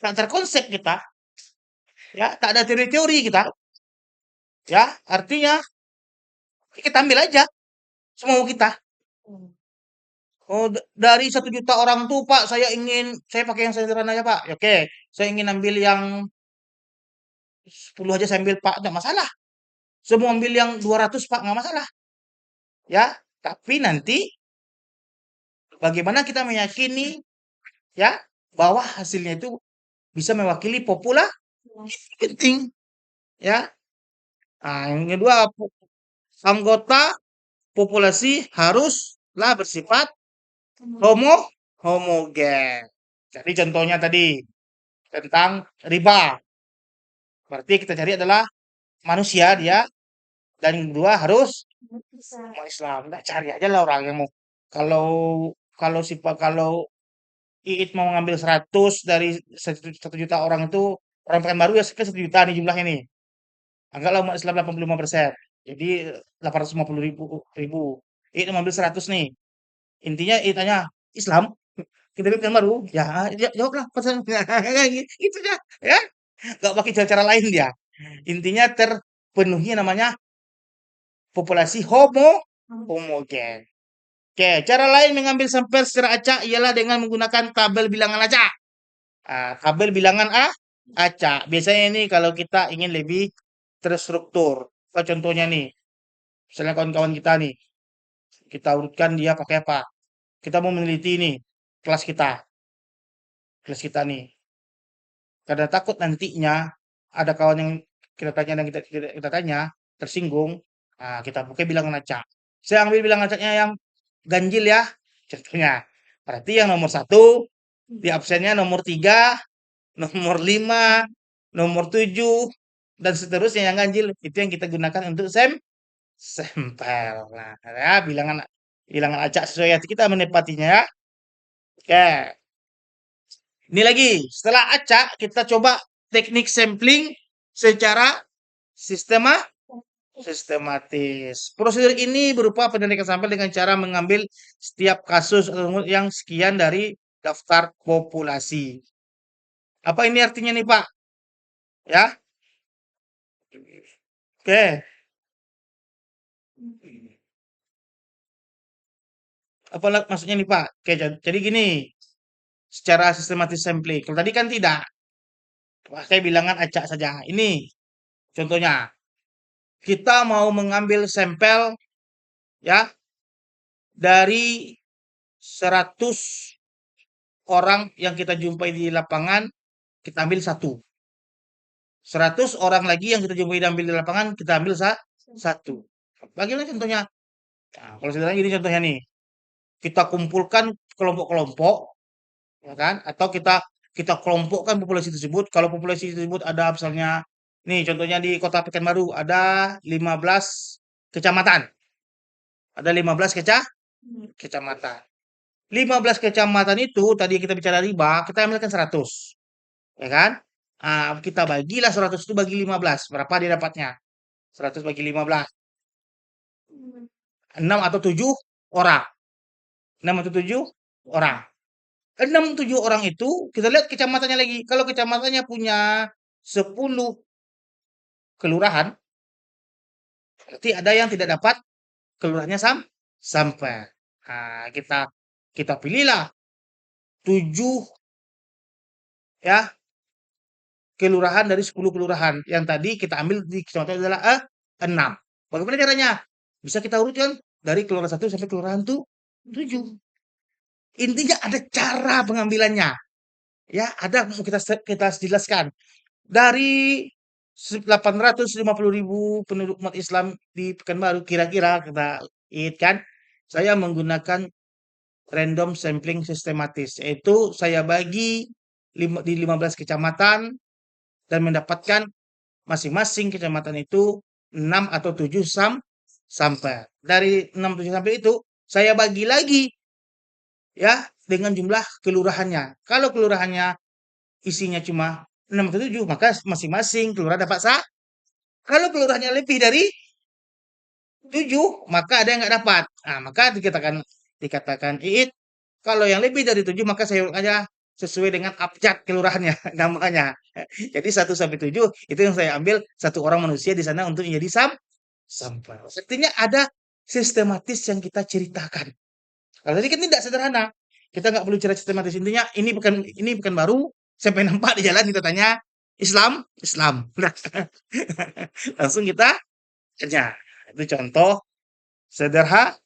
tak terkonsep kita, ya, tak ada teori-teori kita, ya, artinya kita ambil aja semau kita. Oh, dari 1 juta orang tuh Pak, saya pakai yang sederhana aja Pak. Ya, oke, saya ingin ambil yang 10 aja saya ambil Pak, nggak masalah. Saya mau ambil yang 200 Pak, nggak masalah. Ya, tapi nanti bagaimana kita meyakini ya bahwa hasilnya itu bisa mewakili populasi penting ya. Nah, yang kedua anggota populasi haruslah bersifat homo homogen. Jadi contohnya tadi tentang riba. Berarti kita cari adalah manusia dia dan yang kedua harus mau Islam. Nah, cari aja lah orang yang mau. Kalau kalau Iit mau ngambil 100 dari 1 juta orang itu orang Pekanbaru ya sekitar 1 juta nih jumlahnya nih. Anggaplah umat Islam 85%. Jadi 850 ribu, ribu. Iit mau ambil 100 nih. Intinya Iit tanya, Islam? Kita bikin baru, ya, jawablah pertanyaan. Gitu ya, ya. Gak pakai cara-cara lain dia. Intinya terpenuhi namanya populasi homogen. Oke, cara lain mengambil sampel secara acak ialah dengan menggunakan tabel bilangan acak. Tabel bilangan acak. Biasanya ini kalau kita ingin lebih terstruktur. Contohnya nih, misalnya kawan-kawan kita nih, kita urutkan dia pakai apa? Kita mau meneliti nih kelas kita nih. Karena takut nantinya ada kawan yang kita tanya dan kita tanya tersinggung, kita pakai bilangan acak. Saya ambil bilangan acaknya yang ganjil ya, contohnya. Berarti yang nomor 1 di absennya nomor 3, nomor 5, nomor 7, dan seterusnya yang ganjil. Itu yang kita gunakan untuk sampel. Nah, ya, bilangan bilangan acak sesuai hati kita menepatinya ya. Oke. Ini lagi, setelah acak, kita coba teknik sampling secara sistema sistematis. Prosedur ini berupa pendidikan sampel dengan cara mengambil setiap kasus yang sekian dari daftar populasi. Apa ini artinya nih Pak? Ya, oke. Apa maksudnya nih Pak? Oke, jadi gini, secara sistematis sampling. Kalau tadi kan tidak, pakai bilangan acak saja. Ini contohnya, kita mau mengambil sampel ya dari 100 orang yang kita jumpai di lapangan, kita ambil 1. 100 orang lagi yang kita jumpai ambil di lapangan, kita ambil 1. Bagaimana contohnya? Nah, kalau sederhana gini contohnya nih. Kita kumpulkan kelompok-kelompok, ya kan? Atau kita kita kelompokkan populasi tersebut. Kalau populasi tersebut ada misalnya, nih contohnya di Kota Pekanbaru ada 15 kecamatan. Ada 15 kecamatan. 15 kecamatan itu tadi kita bicara riba, kita ambilkan 100. Ya kan? Kita bagilah 100 itu bagi 15. Berapa dia dapatnya? 100 bagi 15. 6 atau 7 orang. 6 atau 7 orang. 6 7 orang itu kita lihat kecamatannya lagi. Kalau kecamatannya punya 10 kelurahan, berarti ada yang tidak dapat kelurahannya sampai. Nah, kita pilihlah 7 ya kelurahan dari 10 kelurahan. Yang tadi kita ambil di kecamatan adalah 6. Bagaimana caranya? Bisa kita urutkan dari kelurahan 1 sampai kelurahan 7. Intinya ada cara pengambilannya. Ya, ada kita jelaskan. Dari 850.000 penduduk umat Islam di Pekanbaru, kira-kira kita hitkan, saya menggunakan random sampling sistematis, yaitu saya bagi di 15 kecamatan dan mendapatkan masing-masing kecamatan itu 6 atau 7 sampai. Dari 6 7 sampai itu saya bagi lagi ya dengan jumlah kelurahannya. Kalau kelurahannya isinya cuma 6 atau 7, maka masing-masing kelurahan dapat kalau kelurahannya lebih dari 7, maka ada yang nggak dapat. Nah, maka dikatakan iit, kalau yang lebih dari 7 maka saya urut aja sesuai dengan abjad kelurahannya namanya. Jadi 1 sampai 7 itu yang saya ambil satu orang manusia di sana untuk menjadi sampel. Artinya ada sistematis yang kita ceritakan. Kalau tadi kan tidak sederhana. Kita nggak perlu cerita sistematis. Intinya ini bukan baru. Sampai nampak di jalan kita tanya Islam, Islam. Udah. Langsung kita kerja. Itu contoh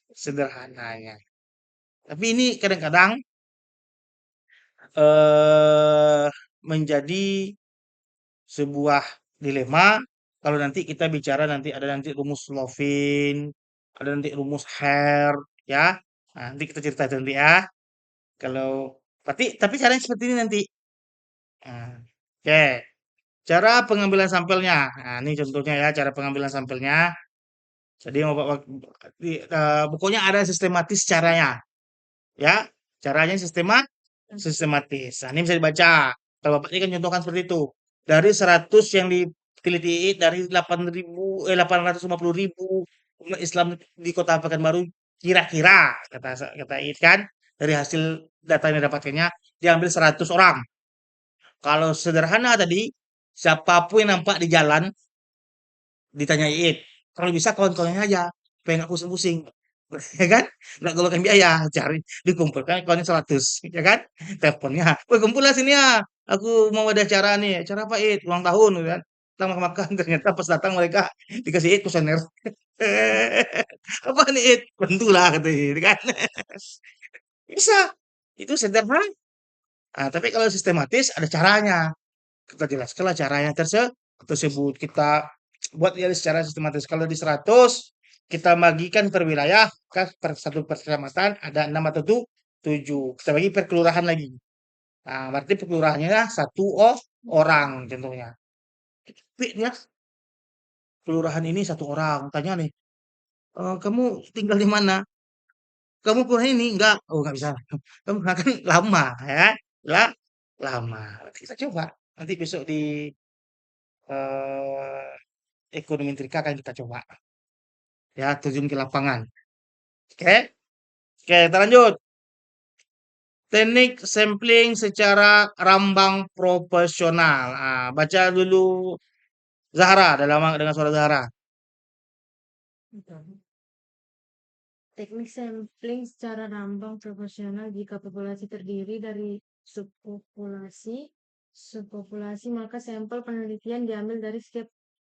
sederhananya. Tapi ini kadang-kadang eh menjadi sebuah dilema kalau nanti kita bicara nanti ada nanti rumus Lovin, ada nanti rumus Hare, ya. Nah, nanti kita cerita itu nanti ya. Kalau tapi caranya seperti ini nanti. Nah, oke, cara pengambilan sampelnya. Nah, ini contohnya ya cara pengambilan sampelnya. Jadi pokoknya ada sistematis caranya, ya. Caranya sistematis. Nah, ini bisa dibaca. Kalau Bapak ini kan contohkan seperti itu. Dari 100 yang diteliti dari 850.000 umat Islam di Kota Pekanbaru kira-kira kata Iit kan dari hasil data yang didapatkannya diambil 100 orang. Kalau sederhana tadi siapapun yang nampak di jalan ditanya Iit. Kalau bisa kawan-kawannya aja supaya nggak pusing-pusing. Ya kan? Nggak keluarkan biaya, cari dikumpulkan kawannya 100, ya kan? Teleponnya, "Woi kumpul lah sini ya, aku mau ada acara nih." "Acara apa, It?" "Ulang tahun," gitu kan. Kita makan-makan, ternyata pas datang mereka dikasih It kuesioner. "Apa nih, It?" "Bantulah," katanya gitu kan. Bisa, itu sederhana. Ah, tapi kalau sistematis ada caranya. Kita jelaskanlah caranya tersebut. Kita buat ya secara sistematis. Kalau di 100 kita bagikan per wilayah, per satu kecamatan ada 6 atau 7. Kita bagi per kelurahan lagi. Nah, berarti per kelurahannya satu orang contohnya. Tapi dia kelurahan ini satu orang. Tanya nih, kamu tinggal di mana? Kamu kelurahan ini? Enggak. Oh, enggak bisa. Kamu kan lama ya. Lah, lama. Kita coba. Nanti besok di eh, ekonomi trika akan kita coba ya terjun ke lapangan. Oke, oke, kita lanjut. Teknik sampling secara rambang proporsional. Ah, baca dulu Zahra dengan suara Zahra. Teknik sampling secara rambang proporsional jika populasi terdiri dari subpopulasi, maka sampel penelitian diambil dari setiap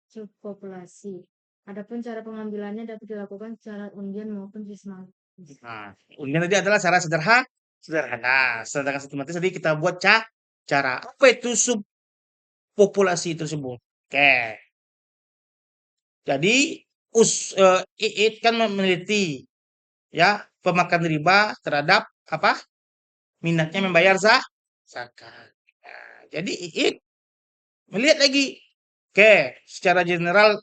subpopulasi. Adapun cara pengambilannya dapat dilakukan secara undian maupun sistematis. Nah, undian tadi adalah cara sederhana. Sedangkan sistematis tadi kita buat cara apa itu subpopulasi tersebut. Oke, jadi Iit kan meneliti ya pemakan riba terhadap apa minatnya membayar zakat. Nah, jadi Iit melihat lagi, oke, secara general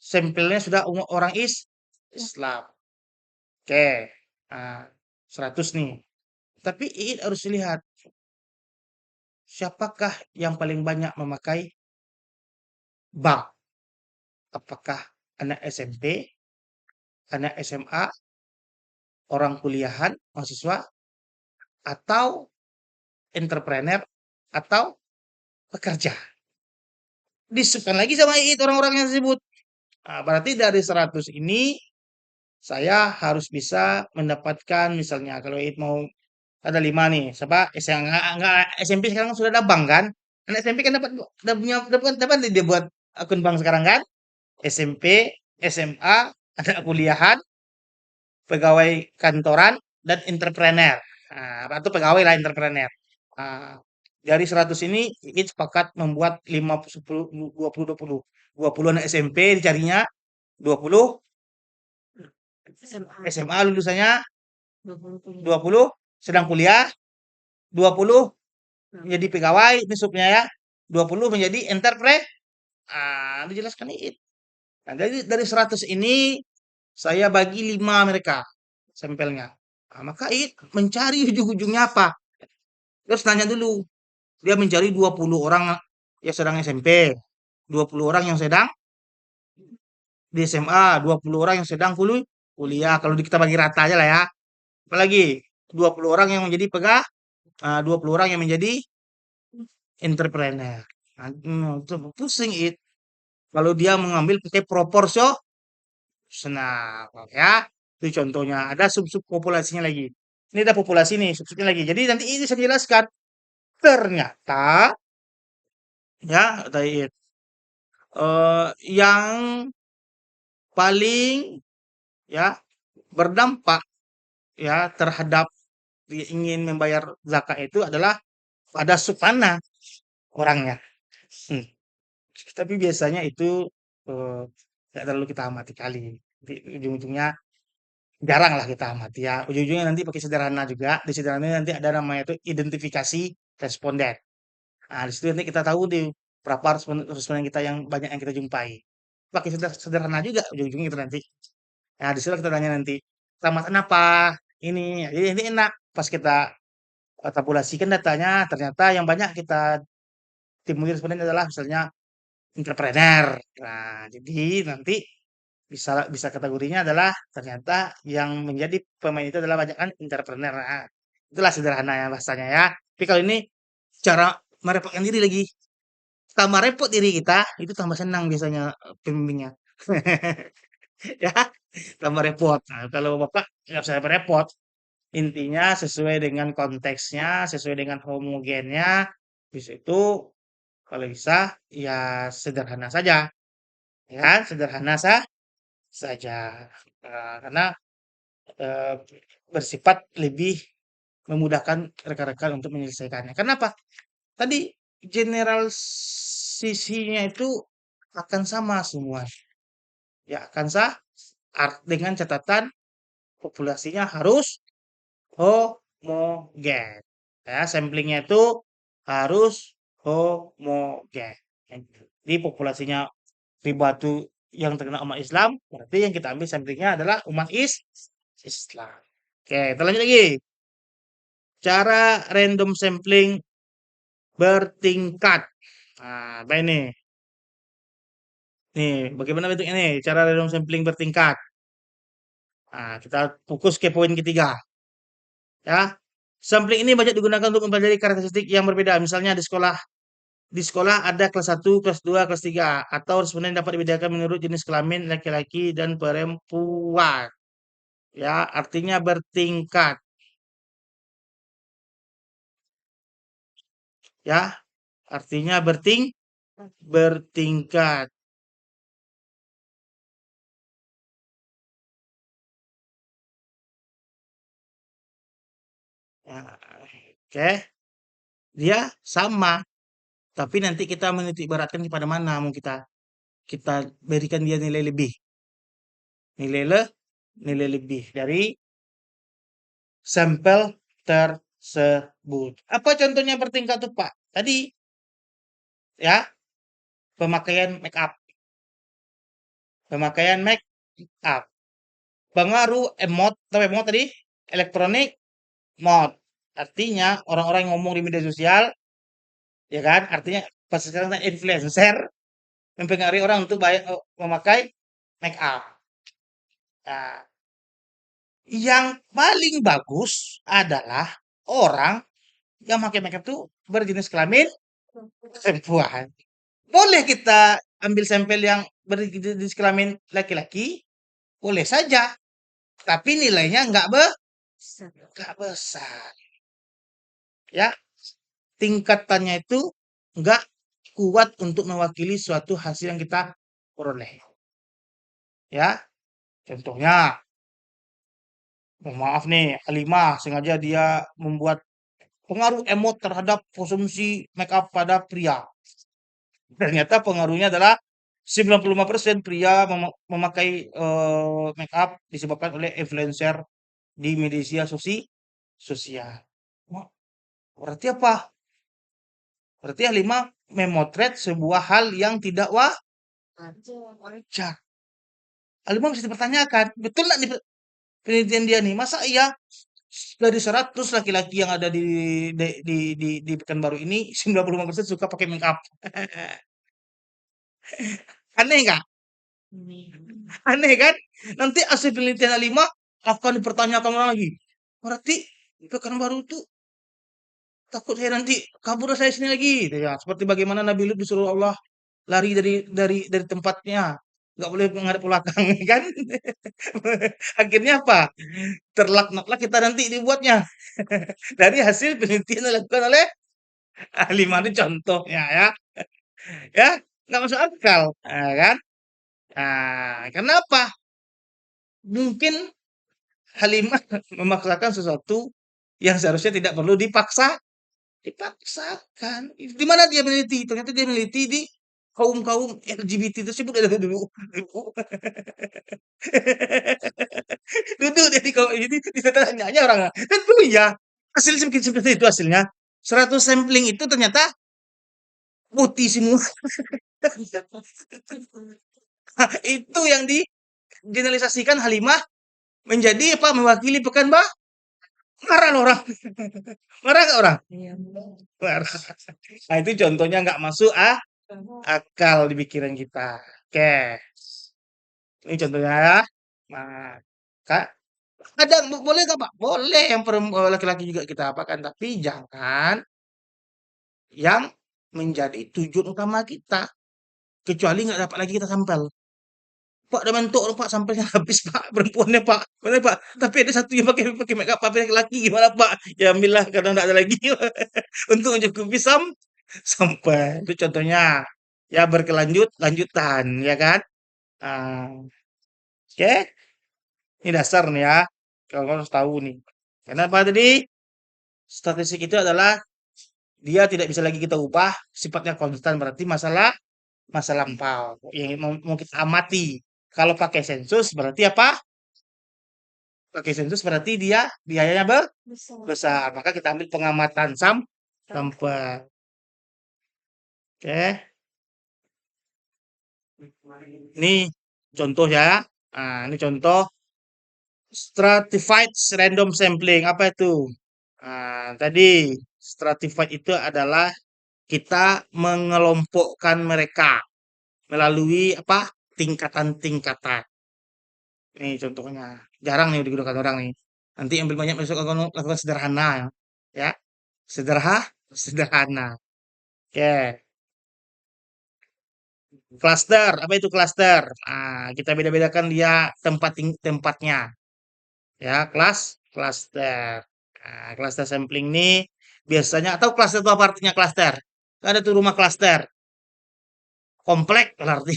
sampelnya sudah orang Islam. Oke, nah, 100 nih. Tapi Iit harus lihat siapakah yang paling banyak memakai bank. Apakah anak SMP, anak SMA, orang kuliahan, mahasiswa, atau entrepreneur, atau pekerja. Disebutkan lagi sama itu orang-orang yang tersebut. Nah, berarti dari 100 ini saya harus bisa mendapatkan misalnya kalau It mau ada 5 nih, siapa enggak, SMP sekarang sudah ada bank kan? Anak SMP kan dapat dia buat akun bank sekarang kan? SMP, SMA, anak kuliahan, pegawai kantoran, dan entrepreneur. Nah, atau pegawai lah entrepreneur. Nah, dari 100 ini Iit sepakat membuat 5, 10, 20, 20. 20 anak SMP dicarinya, 20 SMA SMA lulusannya, 20 kuliah. 20 sedang kuliah, 20 menjadi pegawai masuknya ya, 20 menjadi entrepreneur. Dijelaskan Iit. Nah, dari 100 ini saya bagi 5 mereka sampelnya. Nah, maka Iit mencari ujung-ujungnya apa? Terus tanya dulu. Dia mencari 20 orang yang sedang SMP, 20 orang yang sedang di SMA, 20 orang yang sedang kuliah. Kalau kita bagi rata aja lah ya. Apalagi 20 orang yang menjadi 20 orang yang menjadi entrepreneur. Nah, itu pusing It. Kalau dia mengambil pakai proporsional ya. Itu contohnya. Ada sub-sub populasinya lagi. Ini ada populasi nih, sub-subnya lagi. Jadi nanti ini saya jelaskan. Ternyata ya, tadi yang paling ya berdampak ya terhadap ingin membayar zakat itu adalah pada sukana orangnya. Hmm. Tapi biasanya itu eh, tidak terlalu kita amati kali. Di ujung-ujungnya jarang lah kita amati ya. Ujung-ujungnya nanti pakai sederhana juga. Di sederhana nanti ada namanya itu identifikasi responden. Nah, di situ nanti kita tahu di berapa responden kita yang banyak yang kita jumpai. Pakai sederhana juga ujung-ujungnya itu nanti. Nah, di situ kita tanya nanti, "Kecamatan apa?" Ini. Jadi ini enak pas kita tabulasikan datanya, ternyata yang banyak kita temui responden adalah misalnya entrepreneur. Nah, jadi nanti bisa bisa kategorinya adalah ternyata yang menjadi pemain itu adalah banyak kan entrepreneur. Nah, itulah sederhana ya bahasanya ya. Tapi kalau ini cara merepotkan diri lagi. Tambah repot diri kita, itu tambah senang biasanya pembimbingnya. Ya, tambah repot. Nah, kalau Bapak nggak usah repot. Intinya sesuai dengan konteksnya, sesuai dengan homogennya. Di situ kalau bisa ya sederhana saja, ya sederhana saja. Karena eh, bersifat lebih memudahkan rekan-rekan untuk menyelesaikannya. Kenapa? Tadi general sisinya itu akan sama semua. Ya akan sah dengan catatan populasinya harus homogen. Ya, samplingnya itu harus homogen. Jadi populasinya riba itu yang terkena umat Islam, berarti yang kita ambil samplingnya adalah umat Islam. Oke, kita lanjut lagi. Cara random sampling bertingkat. Nah, apa ini? Nih, bagaimana bentuknya nih? Cara random sampling bertingkat. Nah, kita fokus ke poin ketiga. Ya, sampling ini banyak digunakan untuk mempelajari karakteristik yang berbeda. Misalnya di sekolah ada kelas 1, kelas 2, kelas 3. Atau responden dapat dibedakan menurut jenis kelamin laki-laki dan perempuan. Ya, artinya bertingkat. Ya, artinya bertingkat. Ya, oke. Dia sama, tapi nanti kita menitik beratkan kepada mana mau kita kita berikan dia nilai lebih. Nilai nilai lebih dari sampel tersebut. Apa contohnya bertingkat tuh, Pak? Tadi ya, pemakaian make up. Pemakaian make up. Pengaruh emot, tahu emot tadi? Elektronik mod. Artinya orang-orang yang ngomong di media sosial, ya kan? Artinya pas sekarang influencer mempengaruhi orang untuk memakai make up. Nah, yang paling bagus adalah orang yang pakai makeup tuh berjenis kelamin perempuan. Boleh kita ambil sampel yang berjenis kelamin laki-laki, boleh saja, tapi nilainya nggak besar, ya. Tingkatannya itu nggak kuat untuk mewakili suatu hasil yang kita peroleh, ya. Contohnya, maaf nih, Halimah sengaja dia membuat pengaruh emot terhadap konsumsi make up pada pria. Ternyata pengaruhnya adalah 95% pria memakai make up disebabkan oleh influencer di media sosial. Wah, berarti apa? Berarti Halimah memotret sebuah hal yang tidak wajar. Halimah bisa dipertanyakan, betul nggak nih penelitian dia nih? Masa iya dari 100 laki-laki yang ada di Pekanbaru ini 95% suka pakai make up? Aneh nggak? Aneh kan? Nanti hasil penelitian Halimah akan dipertanyakan orang lagi. Berarti Pekanbaru itu takut saya nanti kabur saya sini lagi, gitu ya. Seperti bagaimana Nabi Lut disuruh Allah lari dari tempatnya, nggak boleh menghadap ke belakang, kan? Akhirnya apa? Terlaknatlah kita nanti dibuatnya dari hasil penelitian yang dilakukan oleh ahli mana contohnya, ya, nggak masuk akal, kan? Kenapa? Mungkin Halimah memaksakan sesuatu yang seharusnya tidak perlu dipaksakan. Di mana dia meneliti? Ternyata dia meneliti di kaum-kaum LGBT tersebut dari dulu. Duduk dia di kaum ini, ditanya orang. Dan dulu ya, hasil seperti itu hasilnya. 100 sampling itu ternyata putih semua. Itu yang digeneralisasikan Halimah menjadi apa? Mewakili Pekanbaru. Marah loh orang. Marah nggak orang? Iya. Marah. Nah, itu contohnya nggak masuk akal di pikiran kita. Oke, ini contohnya ya. Nah, Kak, boleh nggak Pak? Boleh yang laki-laki juga kita apakan, tapi jangan yang menjadi tujuan utama kita. Kecuali nggak dapat lagi kita sampel. Pak, udah mentok Pak, sampelnya habis Pak, perempuannya Pak. Mana Pak? Tapi ada satu yang pakai pakai make up, pakai laki gimana Pak? Ya ambillah karena nggak ada lagi. Untuk mencukupi sampai. Itu contohnya. Ya lanjutan, ya kan? Ah, oke, ini dasar nih ya. Kalau kamu harus tahu nih. Kenapa tadi? Statistik itu adalah dia tidak bisa lagi kita ubah, sifatnya konstan. Berarti masa lampau yang mau kita amati. Kalau pakai sensus berarti apa? Pakai sensus berarti dia biayanya Besar. besar. Maka kita ambil pengamatan sampel. Oke, ini contoh ya. Nah, ini contoh stratified random sampling. Apa itu? Tadi stratified itu adalah kita mengelompokkan mereka melalui apa? Tingkatan-tingkatan. Ini contohnya. Jarang nih digunakan orang nih. Nanti ambil banyak masuk lakukan sederhana, ya. Sederhana. Oke. Cluster, apa itu cluster? Kita beda-bedakan dia tempatnya, ya. Cluster. Cluster sampling ini biasanya atau cluster itu apa artinya cluster? Ada tuh rumah cluster, komplek berarti.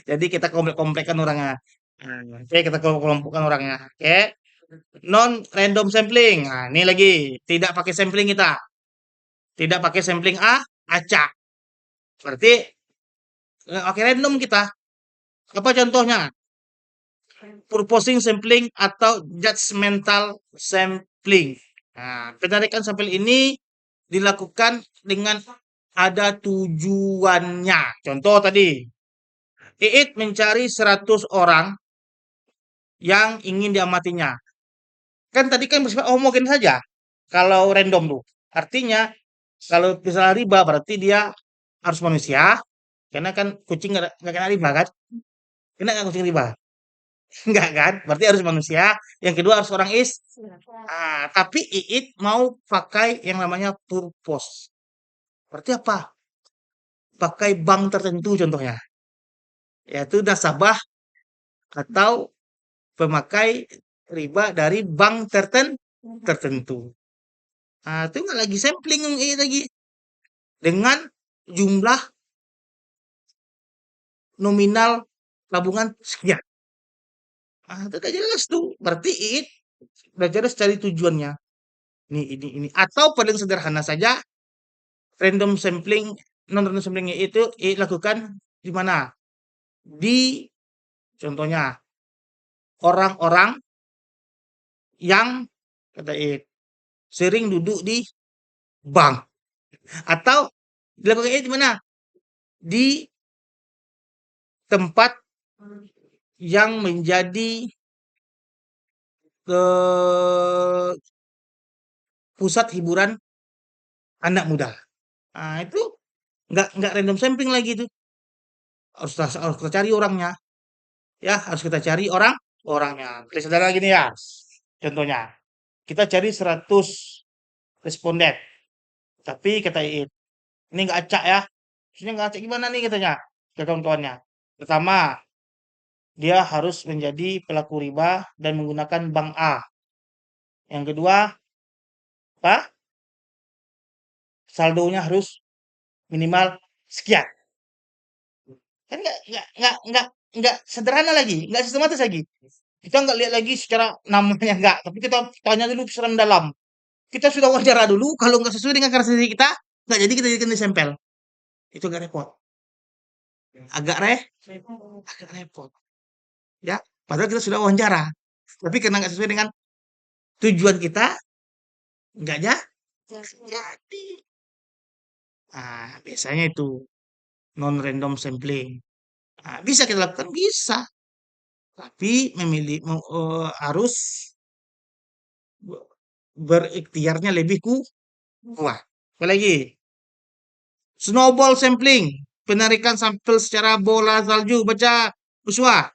Jadi kita komplek-komplekkan orangnya. Oke, kita kelompokkan orangnya. Oke. Non random sampling. Nah, ini lagi tidak pakai sampling kita. Tidak pakai sampling acak. Berarti pakai random kita. Apa contohnya? Purposing sampling atau judgmental sampling. Nah, penarikan sampel ini dilakukan dengan ada tujuannya. Contoh tadi, Iit mencari 100 orang yang ingin diamatinya. Kan tadi kan bersifat homogen saja. Kalau random tuh. Artinya, kalau misalnya riba berarti dia harus manusia. Karena kan kucing nggak kena riba kan? Kena nggak kucing riba? Enggak kan? Berarti harus manusia. Yang kedua harus orang is. Tapi Iit mau pakai yang namanya purpose. Berarti apa? Pakai bank tertentu contohnya. Yaitu nasabah atau pemakai riba dari bank tertentu. Itu nggak lagi sampling yang Iit lagi. Dengan jumlah nominal tabungan sekian. Itu udah jelas tuh. Berarti Iit udah jelas cari tujuannya. Ini. Atau paling sederhana saja, random sampling, non random samplingnya itu dilakukan di mana? Di contohnya orang-orang yang kata sering duduk di bank atau dilakukan di mana? Di tempat yang menjadi ke pusat hiburan anak muda. Itu nggak random sampling lagi itu. Harus kita cari orangnya, ya harus kita cari orangnya. Sederhana gini ya. Contohnya, kita cari 100 responden. Tapi kata Iit, ini nggak acak ya. Maksudnya nggak acak gimana nih katanya ke kawan-kawannya. Pertama, dia harus menjadi pelaku riba dan menggunakan bank A. Yang kedua, Pak, saldonya harus minimal sekian. Kan nggak sederhana lagi, nggak sistematis lagi. Kita nggak lihat lagi secara namanya nggak, tapi kita tanya dulu secara mendalam. Kita sudah wawancara dulu, kalau nggak sesuai dengan karakteristik kita, nggak jadi kita jadikan sampel. Itu agak repot. Agak agak repot. Ya, padahal kita sudah wawancara. Tapi karena nggak sesuai dengan tujuan kita, nggak jadi. Biasanya itu non random sampling. Bisa kita lakukan, bisa. Tapi harus berikhtiarnya lebih kuat. Apalagi snowball sampling, penarikan sampel secara bola salju. Baca Uswa.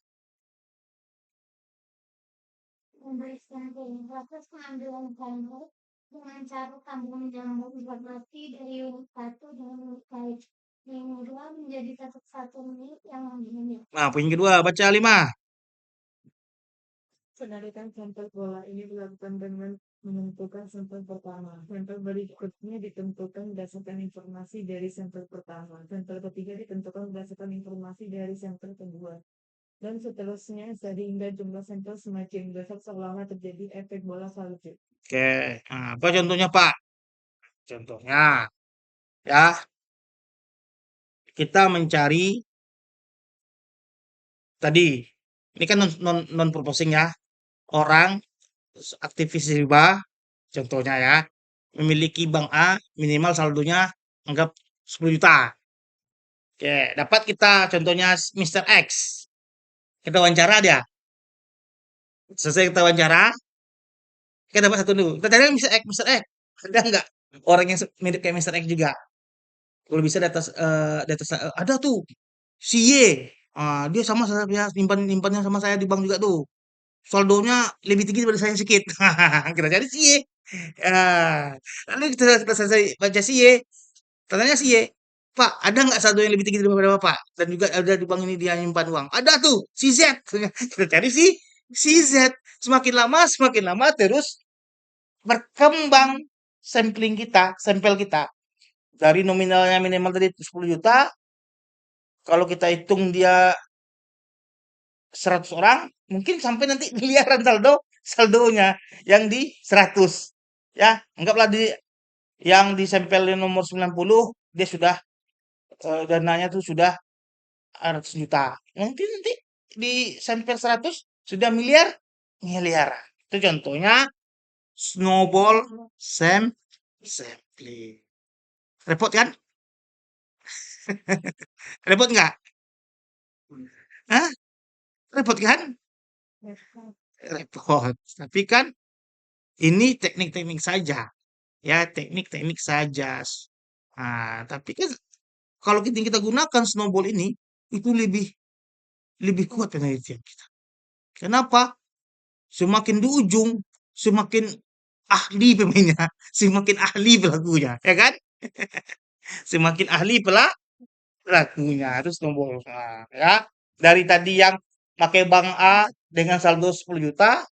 Memberikan proses pengambilan sampel dengan cara tabung jamur berarti dari unit 1 dan unit lain. Yang kedua menjadi satu unit yang lainnya. Poin kedua, baca 5. Penarikan sampel bola ini dilakukan dengan menentukan sampel pertama. Sampel berikutnya ditentukan berdasarkan informasi dari sampel pertama. Sampel ketiga ditentukan berdasarkan informasi dari sampel kedua. Dan seterusnya sehingga jumlah sampel semakin besar selama terjadi efek bola salju. Oke, apa contohnya Pak? Contohnya, ya kita mencari tadi, ini kan non proposing ya, orang aktivis riba, contohnya ya, memiliki bank A, minimal saldonya anggap 10 juta. Oke, dapat kita contohnya Mr. X. Kita wawancara dia. Selesai kita wawancara, kita dapat satu dulu. Kita cari Mr. X, Mr. X. Ada nggak orang yang mirip kayak Mr. X juga? Kalau bisa ada tuh si Y. Dia sama saya ya, nyimpannya sama saya di bank juga tuh. Saldonya lebih tinggi daripada saya sedikit. Kita cari si Y. Ah, Lalu kita selesai baca si Y. Tanya si Y, Pak, ada nggak saldo yang lebih tinggi daripada Bapak? Dan juga ada di bank ini dia nyimpan uang. Ada tuh, si Z. Kita cari si Z. Semakin lama terus berkembang sampel kita. Dari nominalnya minimal tadi 10 juta, kalau kita hitung dia 100 orang, mungkin sampai nanti miliaran saldonya yang di 100. Ya, anggaplah yang di sampel nomor 90 dia sudah dananya tuh sudah 100 juta. Mungkin nanti di sampel 100 sudah miliar. Itu contohnya snowball sampling. Repot kan? Repot nggak? Hah? Repot kan? Repot. Tapi kan ini teknik-teknik saja. Ya, teknik-teknik saja. Tapi kan kalau kita gunakan snowball ini, itu lebih lebih kuat penelitian kita. Kenapa? Semakin di ujung, semakin ahli pemainnya, semakin ahli pelakunya, ya kan? Semakin ahli pelakunya, terus tombol. Nah, ya. Dari tadi yang pakai bank A dengan saldo 10 juta,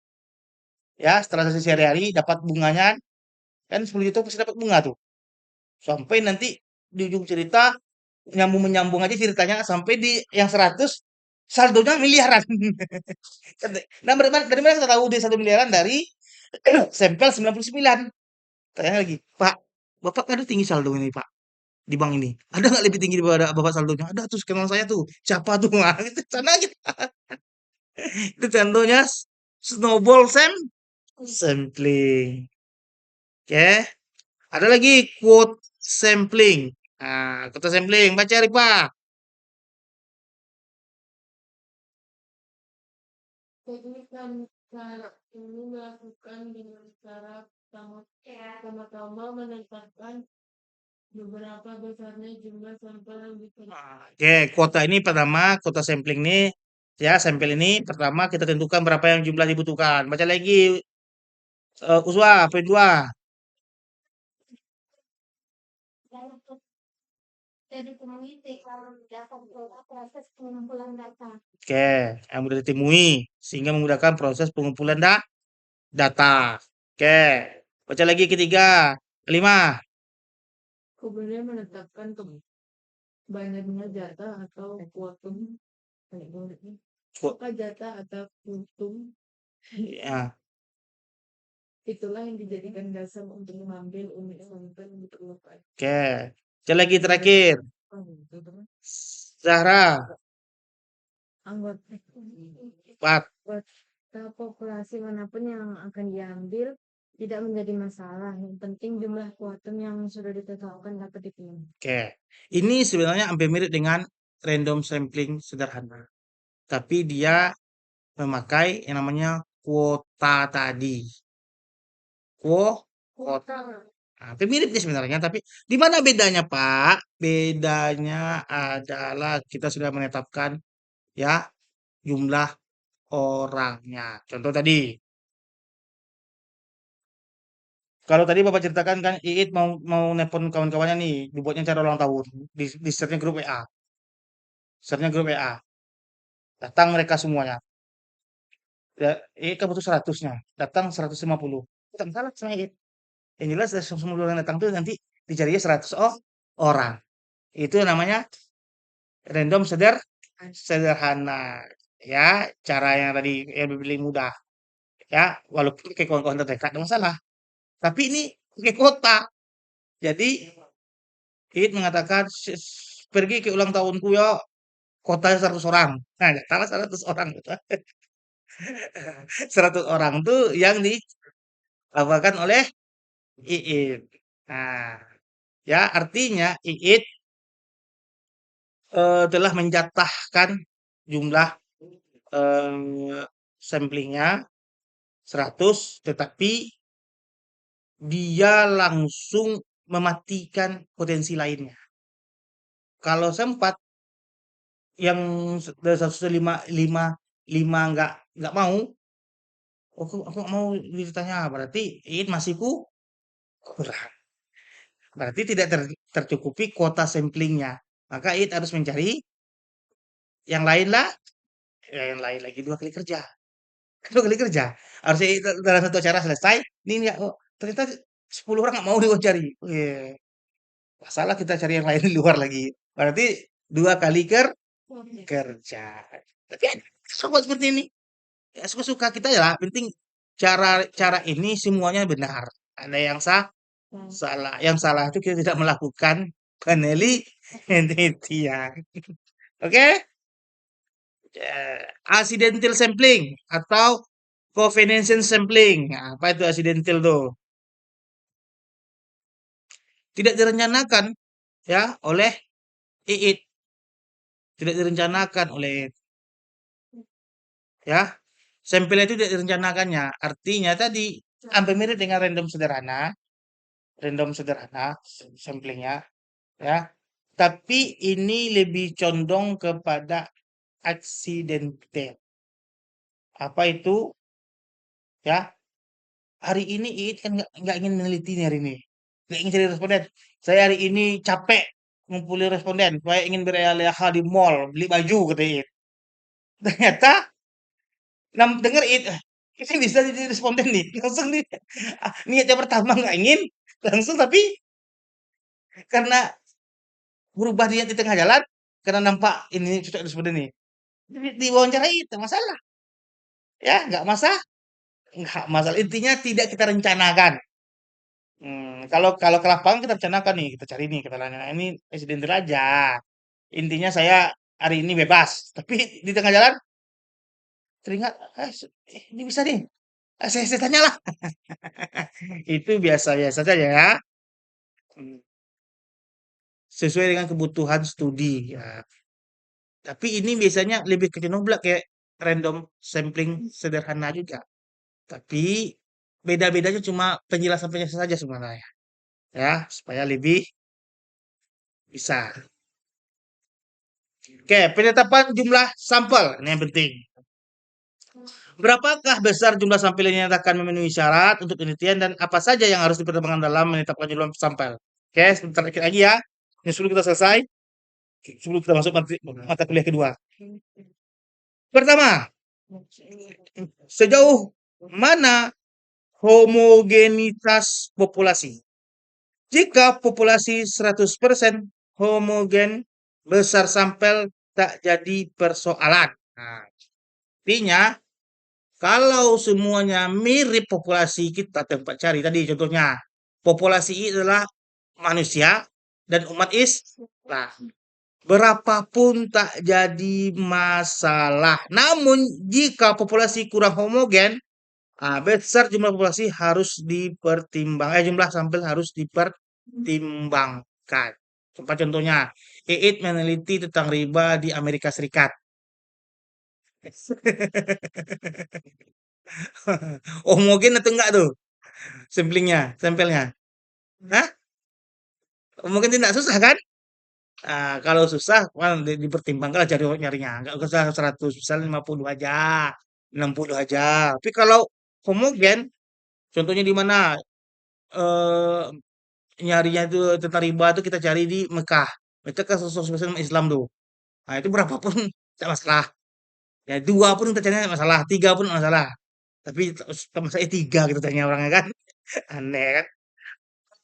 ya, setelah transaksi sehari-hari dapat bunganya, kan 10 juta pasti dapat bunga tuh. Sampai nanti di ujung cerita nyambung-menyambung aja ceritanya sampai di yang 100 saldonya miliaran. Nah, dari mana kita tahu dia 1 miliaran? Dari sampel 99. Tanya lagi, Pak, Bapak kan ada tinggi saldo ini, Pak, di bank ini. Ada nggak lebih tinggi daripada Bapak saldonya? Ada tuh, skenario saya tuh. Siapa tuh? Nah, itu sana aja. Itu contohnya snowball sampling. Oke. Ada lagi quote sampling. Nah, quote sampling. Baca, Ripa. Teknik dan cara ini dilakukan dengan cara pertama-tama menetapkan beberapa besarnya jumlah sampel yang Nah, oke, kuota ini pertama, kuota sampling ini, ya, sampel ini pertama kita tentukan berapa yang jumlah dibutuhkan. Baca lagi, Uswa, poin 2. pengumpulan data. Oke, yang mudah ditemui sehingga memudahkan proses pengumpulan data. Oke, baca lagi ketiga, kelima. Kemudian menetapkan banyaknya data atau kuantum, Ku- apakah data atau kuantum Ya, itulah yang dijadikan dasar untuk mengambil unit sampel yang diperlukan. oke. Baca lagi terakhir, Zahra, Anggota 4. populasi manapun yang akan diambil tidak menjadi masalah. Yang penting jumlah kuantum yang sudah ditetapkan dapat dipilih. Oke, ini sebenarnya hampir mirip dengan random sampling sederhana. Tapi dia memakai yang namanya kuota tadi. Kuota. Nah, hampir mirip nih sebenarnya, tapi di mana bedanya, Pak? Bedanya adalah kita sudah menetapkan ya jumlah orangnya. Contoh tadi, kalau tadi Bapak ceritakan kan Iit mau mau nelpon kawan-kawannya nih, dibuatnya cara ulang tahun, di share-nya grup WA. Share-nya grup WA. Datang mereka semuanya. Ya, Iit kan butuh 100-nya. Datang 150. Tidak salah sama Iit. Yang jelas dari semua orang yang datang tuh nanti dicarinya 100 orang. Itu namanya random sederhana. Ya, cara yang tadi yang lebih mudah. Ya, walaupun kayak kawan-kawan terdekat ada masalah. Tapi ini pakai kota. Jadi, Iit mengatakan, pergi ke ulang tahunku ya, kotanya 100 orang. Nah, nggak salah 100 orang. 100 orang tuh yang dilakukan oleh Iit. Nah, ya artinya Iit telah menjatahkan jumlah samplingnya 100, tetapi dia langsung mematikan potensi lainnya. Kalau sempat yang dari 105 nggak mau, aku nggak mau ditanya, berarti ini masih kurang. Berarti tidak tercukupi kuota samplingnya. Maka it harus mencari yang lain lah, ya yang lain lagi 2 kali kerja. 2 kali kerja. Harusnya dalam satu acara selesai. Ini ya, oh, ternyata 10 orang nggak mau diwawancara. Iya. Masalah kita cari yang lain di luar lagi. Berarti 2 kali kerja. Tapi ada sobat seperti ini. Ya, suka-suka kita ya. Penting cara cara ini semuanya benar. Ada yang salah. Yang salah itu kita tidak melakukan penelitian. Oke? Accidental sampling atau convenience sampling. Nah, apa itu accidental tuh? Tidak direncanakan ya oleh Iit, tidak direncanakan oleh ya. Sampel itu tidak direncanakannya. Artinya tadi hampir mirip dengan random sederhana samplingnya ya. Tapi ini lebih condong kepada accidental. Apa itu? Ya, hari ini Iit kan nggak ingin meneliti nih hari ini. Nggak ingin cari responden. Saya hari ini capek ngumpulin responden. Saya ingin berleha-leha di mall, beli baju, kata Iit. Ternyata, denger Iit, kita bisa jadi responden nih. Langsung nih, niatnya pertama nggak ingin, langsung tapi karena berubah niat di tengah jalan, karena nampak ini cocok responden nih. Diwawancara itu masalah. Ya, nggak masalah. Intinya tidak kita rencanakan. Kalau kalau ke lapangan kita rencanakan nih, kita cari nih, kita nanya, "Nah, ini insidentil aja. Intinya saya hari ini bebas." Tapi di tengah jalan teringat, ini bisa nih. Saya tanyalah. Itu biasa-biasa saja ya. Hmm, Sesuai dengan kebutuhan studi ya. Tapi ini biasanya lebih ke Cenoblak kayak random sampling sederhana juga. Tapi beda-bedanya cuma penjelasan-penjelasan saja sebenarnya. Ya, supaya lebih bisa. Oke, penetapan jumlah sampel. Ini yang penting. Berapakah besar jumlah sampel yang dinyatakan memenuhi syarat untuk penelitian dan apa saja yang harus dipertimbangkan dalam menetapkan jumlah sampel? Oke, sebentar dikit lagi ya. Ini sebelum kita selesai, sebelum kita masuk mata kuliah kedua. Pertama, sejauh mana homogenitas populasi? Jika populasi 100% homogen, besar sampel tak jadi persoalan. Nah, artinya kalau semuanya mirip populasi kita tempat cari tadi contohnya, populasi ini adalah manusia dan umat Islam. Berapapun tak jadi masalah. Namun jika populasi kurang homogen, besar jumlah populasi harus jumlah sampel harus dipertimbangkan. Contohnya, Iit meneliti tentang riba di Amerika Serikat. Homogen atau enggak tuh sampelnya? Hah? Mungkin tidak susah kan? Kalau susah, dipertimbangkan lah cari nyarinya. Nggak usah 100, misalnya 50 aja, 60 aja. Tapi kalau homogen, contohnya di mana eh, nyarinya itu tentang riba itu kita cari di Mekah. Itu kan sosok Islam tuh. Nah, itu berapapun tidak masalah. Ya, dua pun kita cari tidak masalah, tiga pun tidak masalah. Tapi saya tiga kita tanya orangnya kan. Aneh kan?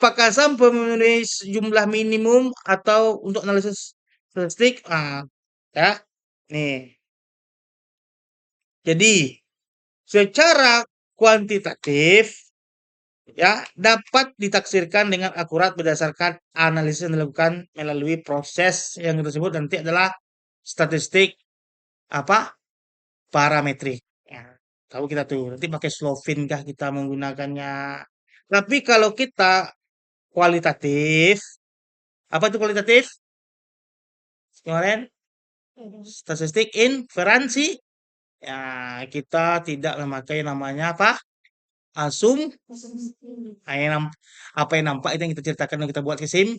Apakah sampai memenuhi jumlah minimum atau untuk analisis statistik? Ya, nih. Jadi, secara kuantitatif, ya, dapat ditaksirkan dengan akurat berdasarkan analisis yang dilakukan melalui proses yang tersebut nanti adalah statistik apa parametrik. Ya, tahu kita tuh nanti pakai Slovin kah kita menggunakannya. Tapi kalau kita kualitatif, apa itu kualitatif? Kemarin statistik inferensi. Ya, kita tidak memakai namanya apa? Asum. Apa yang nampak itu yang kita ceritakan dan kita buat kesim.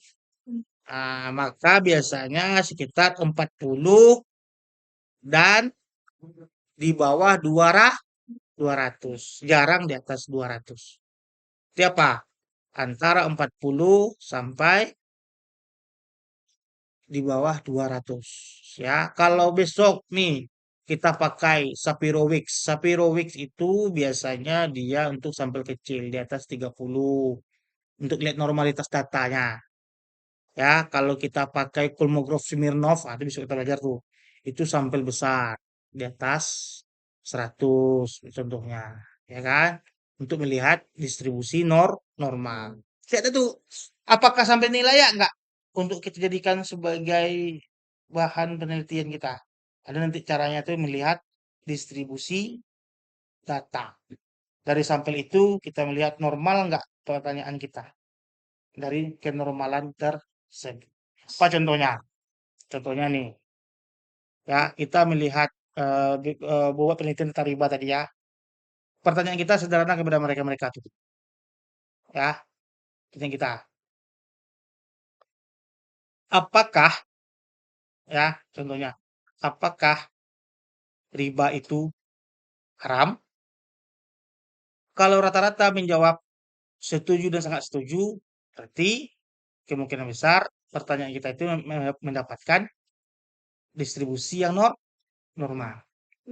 Maka biasanya sekitar 40 dan di bawah 200. Jarang di atas 200. Itu apa? Antara 40 sampai di bawah 200. Ya, kalau besok nih kita pakai Sapirowix. Sapirowix itu biasanya dia untuk sampel kecil di atas 30 untuk lihat normalitas datanya. Ya, kalau kita pakai Kolmogorov Smirnov, itu bisa kita belajar tuh. Itu sampel besar di atas 100 contohnya, ya kan? Untuk melihat distribusi normal. Lihat itu, apakah sampai nilai ya enggak untuk kita jadikan sebagai bahan penelitian kita. Ada nanti caranya tuh melihat distribusi data. Dari sampel itu kita melihat normal enggak pertanyaan kita dari kenormalan tersebut. Apa contohnya? Contohnya nih, ya kita melihat bahwa penelitian tentang riba tadi ya. Pertanyaan kita sederhana kepada mereka-mereka tuh, ya. Pertanyaan kita, apakah ya contohnya, apakah riba itu haram. Kalau rata-rata menjawab setuju dan sangat setuju, berarti kemungkinan besar pertanyaan kita itu mendapatkan distribusi yang normal.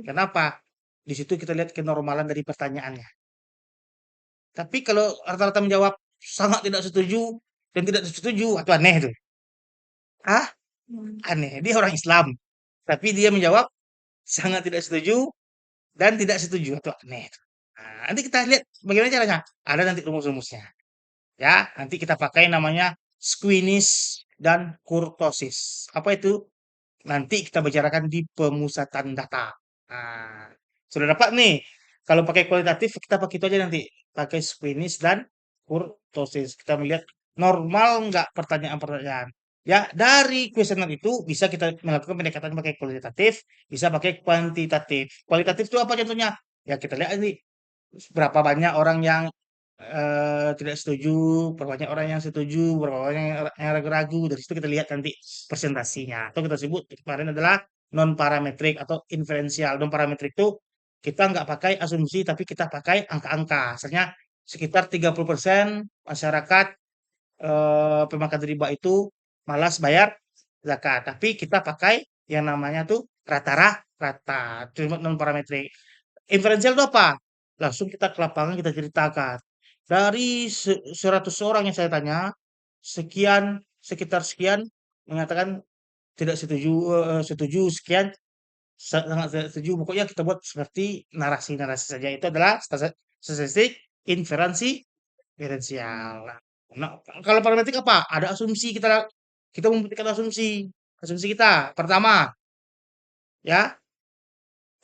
Kenapa? Di situ kita lihat kenormalan dari pertanyaannya. Tapi kalau rata-rata menjawab sangat tidak setuju dan tidak setuju, itu aneh itu. Ah, aneh. Dia orang Islam, tapi dia menjawab sangat tidak setuju dan tidak setuju, itu aneh. Nah, nanti kita lihat bagaimana caranya. Ada nanti rumus-rumusnya. Ya, nanti kita pakai namanya squeamish dan kurtosis. Apa itu? Nanti kita bicarakan di pemusatan data. Nah, sudah dapat nih. Kalau pakai kualitatif kita pakai itu aja nanti. Pakai squeamish dan kurtosis. Kita melihat normal nggak pertanyaan-pertanyaan. Ya, dari kuesioner itu bisa kita melakukan pendekatan pakai kualitatif, bisa pakai kuantitatif. Kualitatif itu apa contohnya? Ya, kita lihat ini berapa banyak orang yang tidak setuju, berapa banyak orang yang setuju, berapa banyak yang ragu-ragu. Dari situ kita lihat nanti presentasinya. Atau kita sebut kemarin adalah non parametrik atau inferensial. Non parametrik itu kita nggak pakai asumsi, tapi kita pakai angka-angka. Misalnya sekitar 30% masyarakat pemakan riba itu malas bayar zakat. Tapi kita pakai yang namanya tuh rata-rata, cuma non parametrik. Inferensial itu apa? Langsung kita ke lapangan kita ceritakan. Dari 100 orang yang saya tanya, sekian, sekitar sekian mengatakan tidak setuju, setuju sekian, sangat tidak setuju. Pokoknya kita buat seperti narasi-narasi saja. Itu adalah statistik inferensi diferensial. Nah, kalau parametrik apa? Ada asumsi kita memberikan asumsi. Asumsi kita pertama, ya,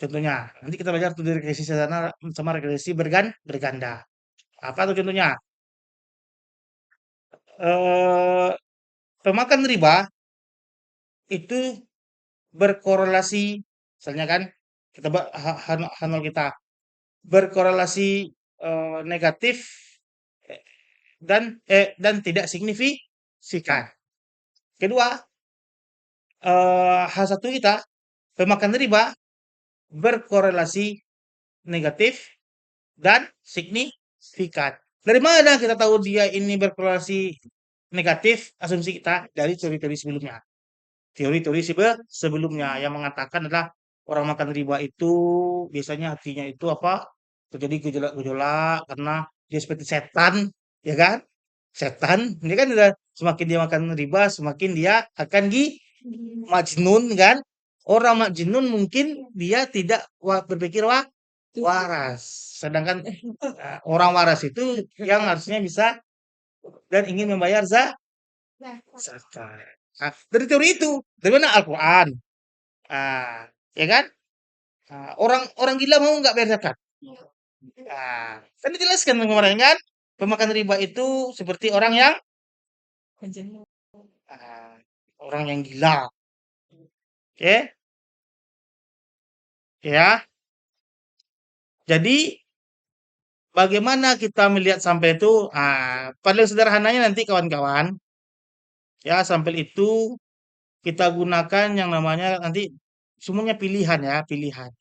contohnya. Nanti kita belajar tuh dari regresi sederhana sama regresi berganda. Apa tuh contohnya? Eh, Pemakan riba itu berkorelasi, misalnya kan kita H0 kita berkorelasi negatif eh, dan tidak signifikan. Kedua, H1 kita pemakan riba berkorelasi negatif dan signifikan. Dari mana kita tahu dia ini berkorelasi negatif? Asumsi kita dari teori-teori sebelumnya. Teori-teori sebelumnya yang mengatakan adalah orang makan riba itu biasanya hatinya itu apa? Terjadi gejolak-gejolak karena dia seperti setan, ya kan? Setan, dia kan udah semakin dia makan riba, semakin dia akan majnun kan? Orang majnun mungkin dia tidak berpikir waras. Sedangkan orang waras itu yang harusnya bisa dan ingin membayar zakat. Nah, dari teori itu, dari mana Al-Quran? Ah, ya kan? Orang orang gila mau nggak bayar zakat? Kan dijelaskan kemarin kan? Pemakan riba itu seperti orang yang ah, orang yang gila. Oke, ya. Jadi bagaimana kita melihat sampel itu? Paling sederhananya nanti kawan-kawan, ya sampel itu kita gunakan yang namanya nanti semuanya pilihan ya, pilihan.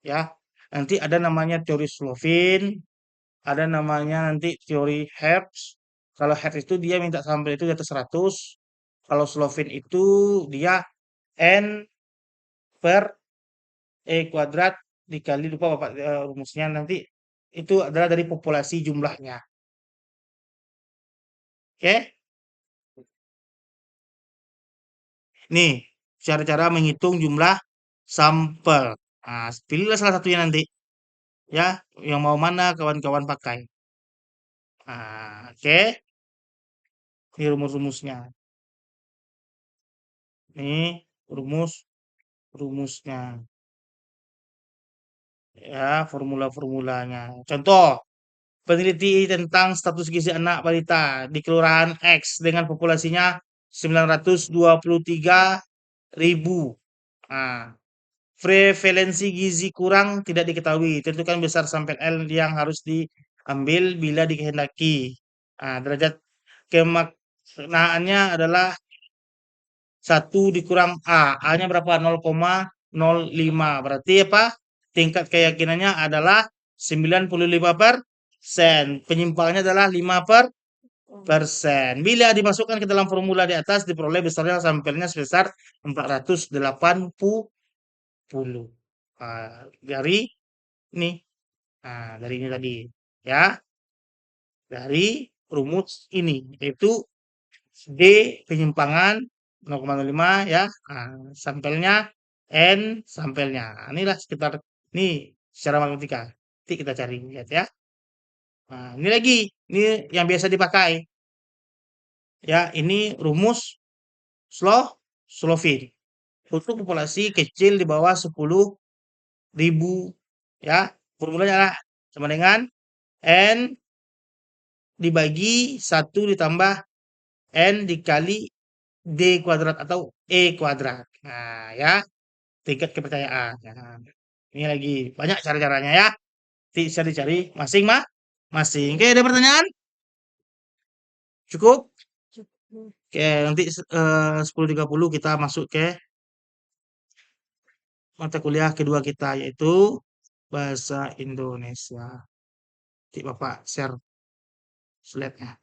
Ya, nanti ada namanya teori Slovin, ada namanya nanti teori Hertz. Kalau Hertz itu dia minta sampel itu di atas 100. Kalau Slovin itu dia N per E kuadrat dikali lupa Bapak rumusnya nanti itu adalah dari populasi jumlahnya. Oke? Nih, cara-cara menghitung jumlah sampel. Pilihlah salah satunya nanti ya, yang mau mana kawan-kawan pakai. Oke. Ini rumus-rumusnya. Ini rumusnya. Ya, formula-formulanya. Contoh, peneliti tentang status gizi anak balita di Kelurahan X dengan populasinya 923.000. Nah, prevalensi gizi kurang tidak diketahui. Tentukan besar sampel L yang harus diambil bila dikehendaki. Derajat kemaknaannya adalah 1 dikurang A. A-nya berapa? 0,05. Berarti apa? tingkat keyakinannya adalah 95%. Penyimpangannya adalah 5%. Bila dimasukkan ke dalam formula di atas, diperoleh besarnya sampelnya sebesar 480. Dari ini. Nah, dari ini tadi. Ya, dari rumus ini. Yaitu D penyimpangan 0,05 ya. Nah, sampelnya N sampelnya. Nah, inilah sekitar ini secara matematika. Nanti kita cari lihat ya. Nah, ini lagi, ini yang biasa dipakai. Ya, ini rumus Slovin. Untuk populasi kecil di bawah 10.000 ya. Formulanya adalah sama dengan N dibagi 1 ditambah N dikali D kuadrat atau E kuadrat. Nah, ya, tingkat kepercayaan. Nah, ini lagi banyak cara-caranya ya. Bisa dicari masing-masing. Oke, ada pertanyaan? Cukup? Cukup. Oke, nanti 10.30 kita masuk ke mata kuliah kedua kita yaitu bahasa Indonesia. Nanti Bapak share slide-nya.